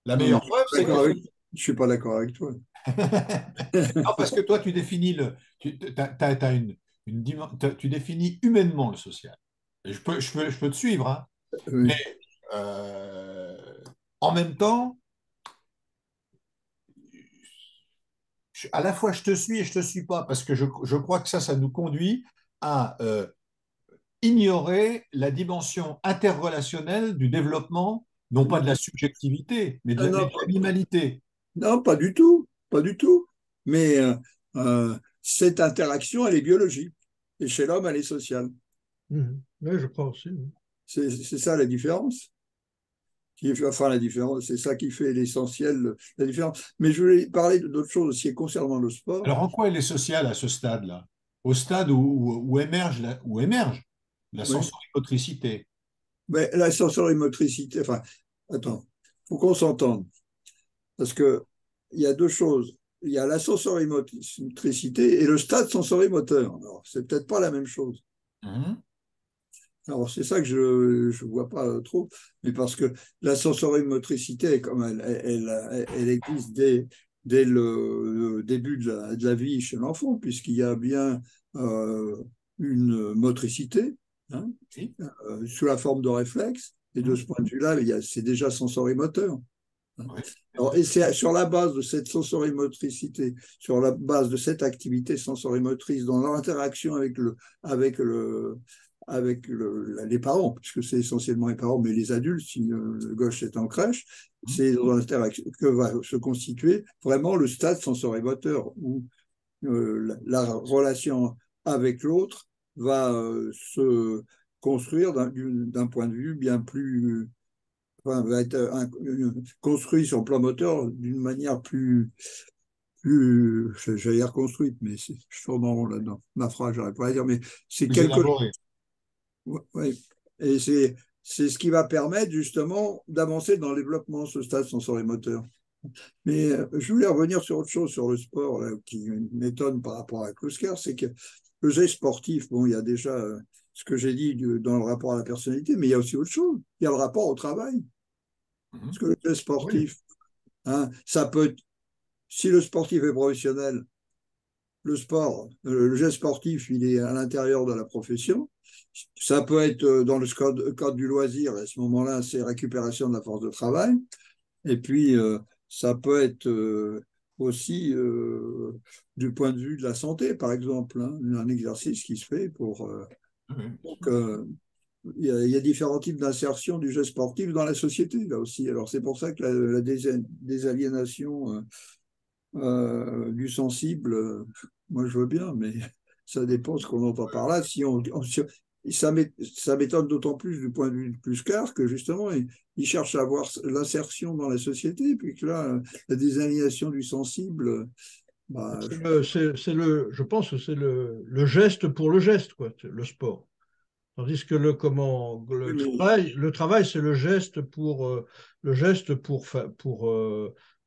La Non, mais meilleure preuve, c'est que je suis pas d'accord avec toi. non, parce que toi, tu définis tu définis humainement le social. Et je peux te suivre, hein. Mais Oui. euh, en même temps, à la fois je te suis et je te suis pas, parce que je crois que ça nous conduit à ignorer la dimension interrelationnelle du développement, non pas de la subjectivité, Ah mais non, de l'animalité. non, pas du tout, pas du tout. Mais cette interaction, elle est biologique. Et chez l'homme, elle est sociale. Oui, je crois aussi. Oui. C'est ça la différence. Enfin, la différence, c'est ça qui fait l'essentiel, la différence. Mais je voulais parler d'autre chose aussi concernant le sport. Alors en quoi elle est sociale à ce stade-là? Au stade où émerge la Oui. sensorimotricité. Mais la sensorimotricité, enfin, attends, faut qu'on s'entende. Parce que il y a deux choses. Il y a la sensorimotricité et le stade sensorimoteur. Alors, c'est peut-être pas la même chose. Mhm. Alors, c'est ça que je vois pas trop, mais parce que la sensorimotricité, comme elle existe dès le début de la vie chez l'enfant, puisqu'il y a bien euh, une motricité, hein, Oui. sous la forme de réflexe, et de Mhm. ce point de vue-là, c'est déjà sensorimoteur. Oui. Alors, et c'est sur la base de cette sensorimotricité, sur la base de cette activité sensorimotrice, dans l'interaction avec le, les parents, puisque c'est essentiellement les parents, mais les adultes, si le gauche est en crèche, c'est dans l'interaction que va se constituer vraiment le stade sensorimoteur, où la relation avec l'autre va se construire d'un point de vue bien plus enfin, va être construit sur le plan moteur d'une manière plus j'allais dire construite, mais je tourne en rond là-dedans. Ma phrase, j'aurais pas à dire, mais c'est Plus quelque élaboré. ouais. Et c'est ce qui va permettre justement d'avancer dans le développement, ce stade sensorimoteur. Mais je voulais revenir sur autre chose, sur le sport, là, qui m'étonne par rapport à Klusker, c'est que le geste sportif, bon, il y a déjà ce que j'ai dit dans le rapport à la personnalité, mais il y a aussi autre chose. Il y a le rapport au travail. Parce Mhm. que le geste Oui. sportif, hein, ça peut, si le sportif est professionnel, le sport, le geste sportif, il est à l'intérieur de la profession. Ça peut être dans le cadre du loisir, à ce moment-là, c'est récupération de la force de travail. Et puis, ça peut être aussi du point de vue de la santé, par exemple, hein, un exercice qui se fait pour. Donc, il y a différents types d'insertion du geste sportif dans la société, là aussi. Alors, c'est pour ça que la désaliénation du sensible, moi, je veux bien, mais ça dépend ce qu'on entend par là. Ça m'étonne d'autant plus du point de vue de Pluscar que justement, il cherche à avoir l'insertion dans la société, puis que là, la désaliénation du sensible, bah, Je pense que c'est le geste pour le geste, quoi, le sport. Tandis que oui, mais le travail, c'est le geste pour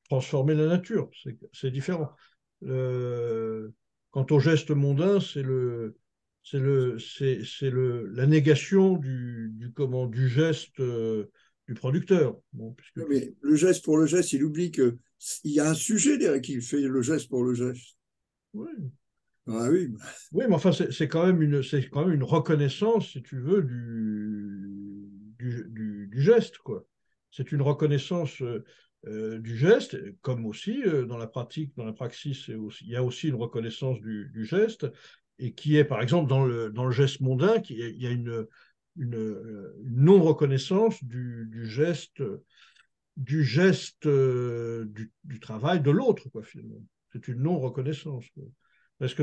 transformer la nature. C'est différent. Euh, Quant au geste mondain, la négation du geste du producteur. Bon, oui, mais le geste pour le geste, il oublie qu'il y a un sujet derrière qui fait le geste pour le geste. oui, Ah oui, oui, mais enfin, c'est quand même une reconnaissance, si tu veux, du geste, quoi. C'est une reconnaissance du geste, comme aussi dans la pratique, dans la praxis, il y a aussi une reconnaissance du geste, et qui est, par exemple, dans le geste mondain, il y a une non-reconnaissance du travail de l'autre, quoi, finalement. C'est une non-reconnaissance, quoi. Parce que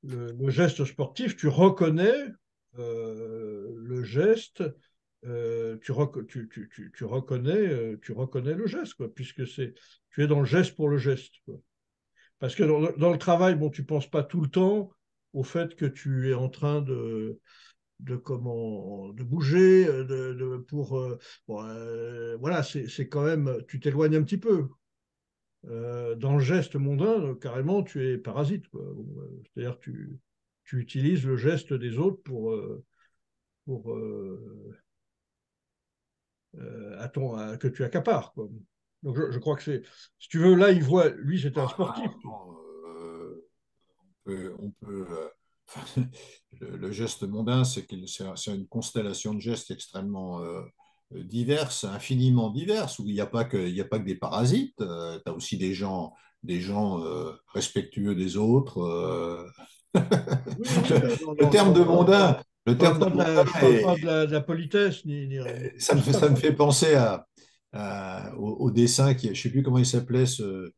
le geste sportif, tu reconnais le geste, tu reconnais le geste, quoi, puisque tu es dans le geste pour le geste, quoi. Parce que dans le travail, bon, tu ne penses pas tout le temps au fait que tu es en train de bouger, bon, voilà, c'est quand même, tu t'éloignes un petit peu. Dans le geste mondain, carrément, tu es parasite, quoi. Bon, c'est-à-dire tu utilises le geste des autres pour que tu accapares, quoi. Donc je crois que si tu veux, là, lui, c'était un sportif. On peut, le geste mondain, c'est une constellation de gestes extrêmement diverses, infiniment diverses, où il n'y a pas que des parasites. Tu as aussi des gens respectueux des autres. Oui, oui, non, Le non, terme de mondain, le terme de mondain je parle pas de la politesse, ni tout ça, ça me quoi. fait penser au dessin je ne sais plus comment il s'appelait, ce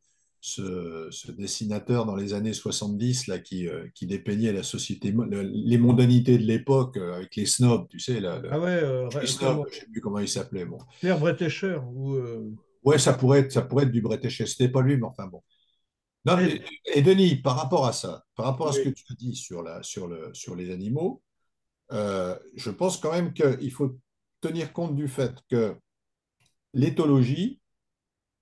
dessinateur dans les années 70 là, qui dépeignait la société, les mondanités de l'époque avec les snobs, tu sais, Ah ouais, les snobs, comment? je ne sais plus comment il s'appelait. Bon. Pierre Bretécher, Ouais, ça pourrait être du Bretéché, c'était pas lui, mais enfin bon. Non, mais et Denis, par rapport à ça, par rapport à ce que oui, tu as dit sur les animaux, je pense quand même qu'il faut tenir compte du fait que l'éthologie,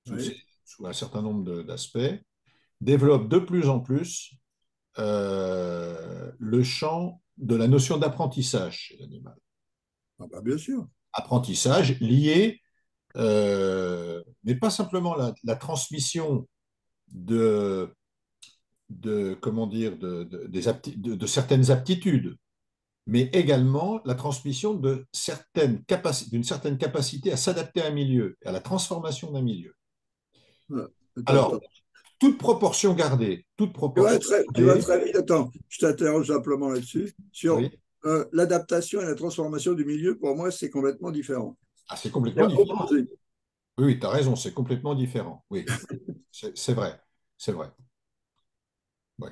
oui. sous un certain nombre d'aspects, développe de plus en plus le champ de la notion d'apprentissage chez l'animal. Ah bah, bien sûr. Apprentissage lié, mais pas simplement la transmission de, comment dire, de certaines aptitudes, mais également la transmission d'une certaine capacité à s'adapter à un milieu, à la transformation d'un milieu. Ah, attends, Alors, attends. toute proportion Tu vas gardée, très vite. Attends, je t'interroge simplement là-dessus. Sur oui, l'adaptation et la transformation du milieu, pour moi, c'est complètement différent. ah, c'est C'est complètement différent. opposé. Oui, oui, tu as raison, c'est complètement différent. Oui, c'est vrai, c'est vrai. Ouais.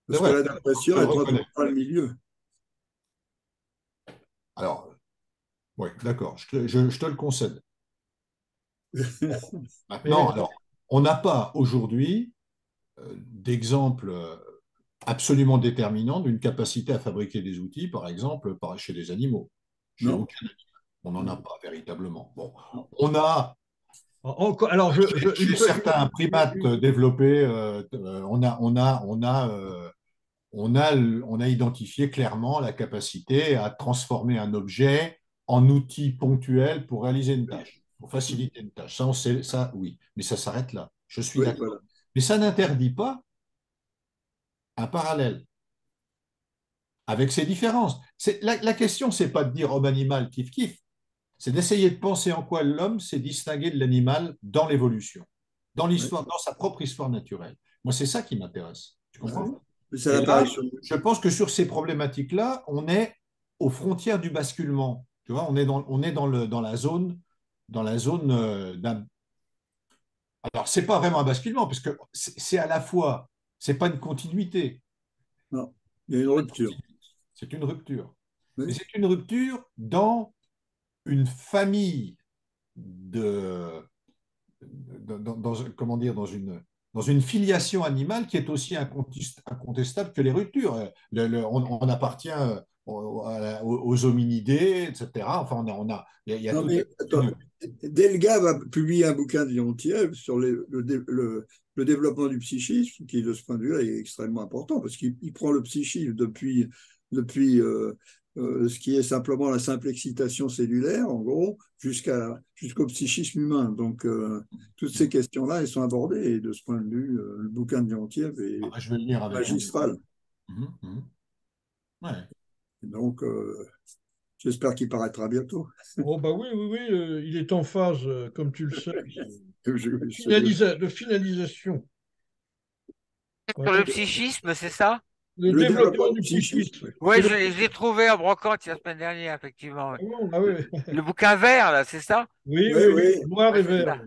C'est Parce que vrai, l'adaptation, je le elle ne reconnais. transforme pas le milieu. Alors, oui, d'accord, je te le concède. Maintenant, mais alors, on n'a pas aujourd'hui d'exemple absolument déterminant d'une capacité à fabriquer des outils, par exemple, chez des animaux. Chez Non? aucun, on n'en a Non. pas véritablement. Bon, Non. on a alors chez certains primates développés, on a identifié clairement la capacité à transformer un objet en outil ponctuel pour réaliser une tâche, pour faciliter une tâche. Ça, on sait, ça, oui, mais ça s'arrête là. Je suis Oui, d'accord. voilà. Mais ça n'interdit pas un parallèle. avec ses différences. La question, c'est pas de dire homme animal kiff kiff, c'est d'essayer de penser en quoi l'homme s'est distingué de l'animal dans l'évolution, dans Ouais, l'histoire, dans sa propre histoire naturelle. Moi, c'est ça qui m'intéresse. Tu ouais. comprends? Mais c'est Et là, l'apparition. je pense que sur ces problématiques-là, on est aux frontières du basculement. Tu vois, on est dans la zone d'un. Alors, c'est pas vraiment un basculement, parce que c'est à la fois, c'est pas une continuité, Non, il y a une rupture. c'est une rupture. Mais Oui. c'est une rupture dans une famille de, comment dire, dans une filiation animale qui est aussi incontestable que les ruptures. On appartient aux hominidés, etc. Enfin, il y a Non, toute mais attends, Delga va publier un bouquin de Leontief sur le développement du psychisme, qui, de ce point de vue-là, est extrêmement important, parce qu'il prend le psychisme depuis ce qui est simplement la simple excitation cellulaire, en gros, jusqu'au psychisme humain. Donc, toutes ces questions-là, elles sont abordées, et de ce point de vue, le bouquin de Leontief est je vais le lire avec vous. magistral. Mhm, mhm. Ouais. Et donc, j'espère qu'il paraîtra bientôt. Oh, bah oui, oui, oui, il est en phase, comme tu le sais, de finalisation. Sur le Voilà. psychisme, c'est ça? Le Le développement développement du du psychisme. psychisme. Oui, je l'ai trouvé en brocante la semaine dernière, effectivement. Ouais. Ah bon, ah oui, Le bouquin vert, là, c'est ça? oui, Oui, oui, oui, oui. noir Ouais, et c'est vert. ça.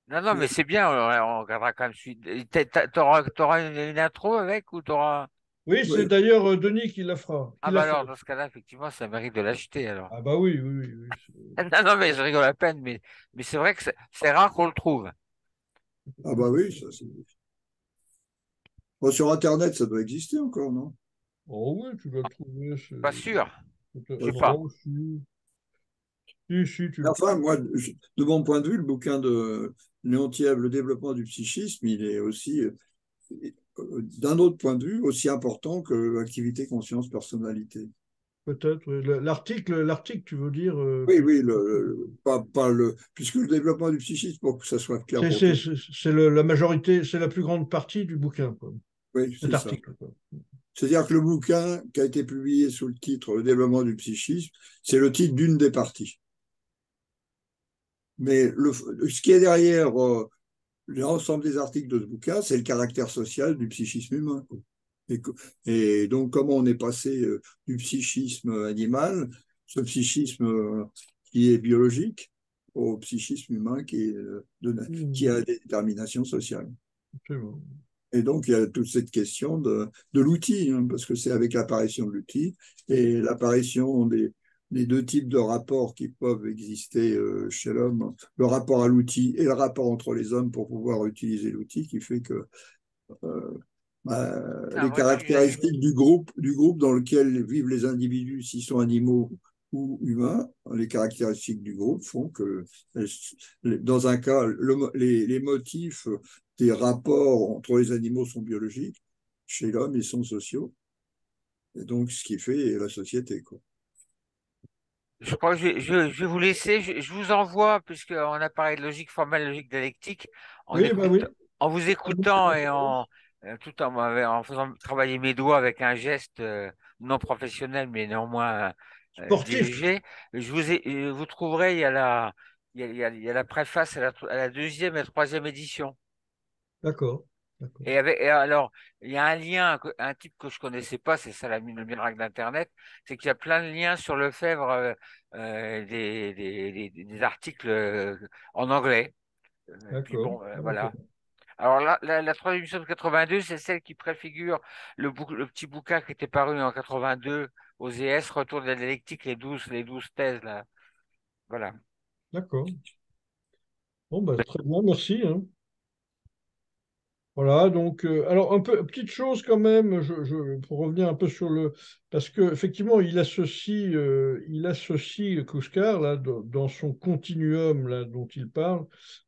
Non, non, mais c'est bien, on regardera quand même. T'auras une intro avec ou t'auras. Oui, c'est Oui. d'ailleurs Denis qui Ah, l'a bah fait. alors, dans ce cas-là, effectivement, ça mérite de l'acheter, alors. Ah bah oui, oui, oui, oui. Non, non, mais je rigole à peine, mais c'est vrai que c'est rare qu'on le trouve. Ah bah oui, ça c'est. Bon, sur Internet, ça doit exister encore, non? Oh oui, tu dois le trouver. Pas sûr. Je sais pas. Non, si, si, si, tu le trouves. Enfin, moi, de mon point de vue, le bouquin de Léontiev, Le développement du psychisme, il est aussi, d'un autre point de vue, aussi important que activité, conscience, personnalité. Peut-être, oui. L'article, tu veux dire Oui, oui, pas le, puisque le développement du psychisme, pour que ça soit clair pour tout, c'est la majorité, c'est la plus grande partie du bouquin, quoi, oui, cet c'est ça. article, quoi. C'est-à-dire que le bouquin qui a été publié sous le titre Le développement du psychisme, c'est le titre d'une des parties. Mais ce qui est derrière l'ensemble des articles de ce bouquin, c'est le caractère social du psychisme humain. Et, et donc, comment on est passé du psychisme animal, ce psychisme qui est biologique, au psychisme humain qui a des déterminations sociales. Absolument. Et donc, il y a toute cette question de l'outil, hein, parce que c'est avec l'apparition de l'outil et l'apparition des deux types de rapports qui peuvent exister chez l'homme, le rapport à l'outil et le rapport entre les hommes pour pouvoir utiliser l'outil, qui fait que euh, Ah, les ouais, caractéristiques du groupe dans lequel vivent les individus, s'ils sont animaux ou humains, les caractéristiques du groupe font que, dans un cas, les motifs des rapports entre les animaux sont biologiques, chez l'homme, ils sont sociaux. Et donc, ce qui fait la société, quoi. je crois que je vais vous laisser. Je vous envoie, puisqu'on a parlé de logique formelle, logique dialectique, en Oui, bah oui. en vous écoutant et tout en faisant travailler mes doigts avec un geste non professionnel, mais néanmoins Sportif. dirigé. Vous trouverez, il y a la préface à la deuxième et troisième édition. D'accord. D'accord. Et alors, il y a un lien, un type que je connaissais pas, c'est ça le miracle d'Internet, c'est qu'il y a plein de liens sur Lefebvre, des articles en anglais. Et puis D'accord. bon, Ah, d'accord. voilà. Alors là, la troisième édition de 82, c'est celle qui préfigure le petit bouquin qui était paru en 82 aux ES, Retour de la dialectique, les 12 thèses, là. Voilà. D'accord. Bon, bah, très bien, merci, hein. Voilà, donc, alors, petite chose quand même, pour revenir un peu sur parce qu'effectivement, il associe Kouskar, là, dans son continuum, là, dont il parle,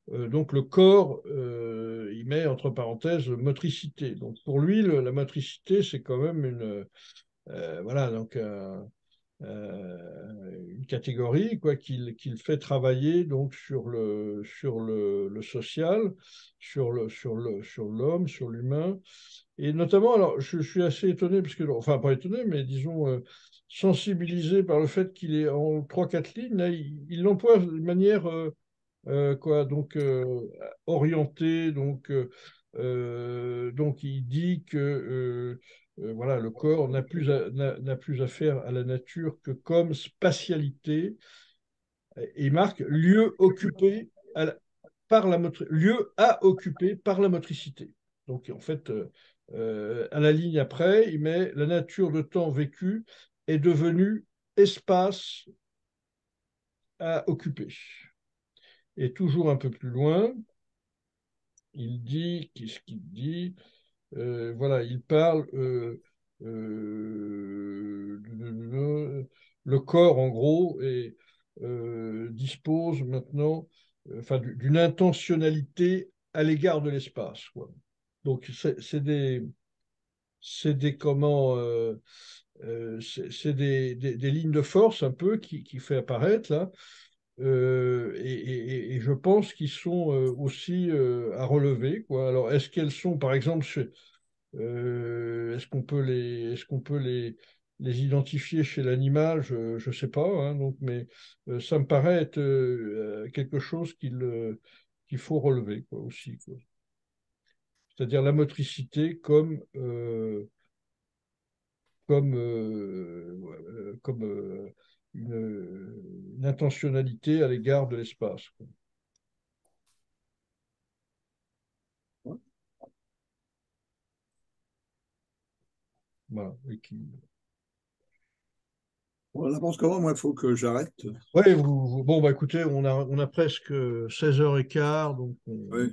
donc le corps, il met entre parenthèses motricité. Donc, pour lui, la motricité, c'est quand même voilà, donc, une catégorie quoi, qu'il fait travailler donc, le social, sur l'homme, sur l'humain. Et notamment, alors, je suis assez étonné, parce que, enfin, pas étonné, mais disons, sensibilisé par le fait qu'il est en trois quatre lignes. Là, il l'emploie de manière quoi, donc, orientée. Donc, il dit que voilà, le corps n'a plus affaire à la nature que comme spatialité, et marque lieu occupé lieu à occuper par la motricité. Donc, en fait, à la ligne après, il met la nature de temps vécu est devenue espace à occuper. Et toujours un peu plus loin, il dit, qu'est-ce qu'il dit? Voilà, il parle le corps, en gros, dispose maintenant enfin, d'une intentionnalité à l'égard de l'espace, quoi. Donc, c'est des comment, c'est des lignes de force un peu qui fait apparaître là, et je pense qu'ils sont aussi à relever, quoi. Alors, est-ce qu'elles sont, par exemple, est-ce qu'on peut les identifier chez l'animal? Je ne sais pas, hein, donc, mais ça me paraît être quelque chose qu'il faut relever, quoi, aussi, quoi. C'est-à-dire la motricité comme une intentionnalité à l'égard de l'espace, quoi. Voilà, On en pense comment? Moi, il faut que j'arrête. ouais, bon, bah écoutez, on a presque 16h15, donc Oui.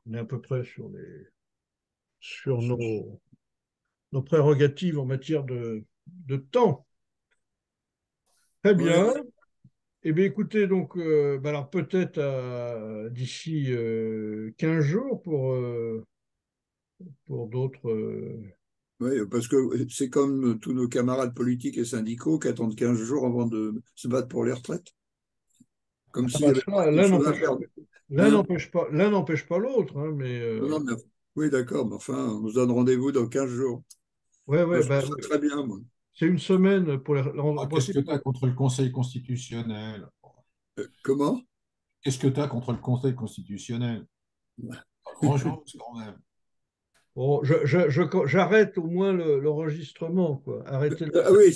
on est à peu près sur nos prérogatives en matière de temps. Très Ouais, bien. Eh bien, écoutez, donc, bah alors peut-être d'ici 15 jours pour d'autres. ouais, parce que c'est comme tous nos camarades politiques et syndicaux qui attendent 15 jours avant de se battre pour les retraites. Comme Ah s'il y bah avait pas ça, quelque chose à faire. Hein? l'un n'empêche pas l'autre, hein, mais Non, non, oui, d'accord, mais enfin, on se donne rendez-vous dans 15 jours. ouais, Moi, ouais, je trouve bah, ça très bien, moi. c'est une semaine pour Ah, en qu'est-ce principe. que tu as contre le Conseil constitutionnel? Comment? Qu'est-ce que tu as contre le Conseil constitutionnel? Pas grand-chose quand même. Bon, j'arrête au moins l'enregistrement, quoi. Arrêtez Ah oui,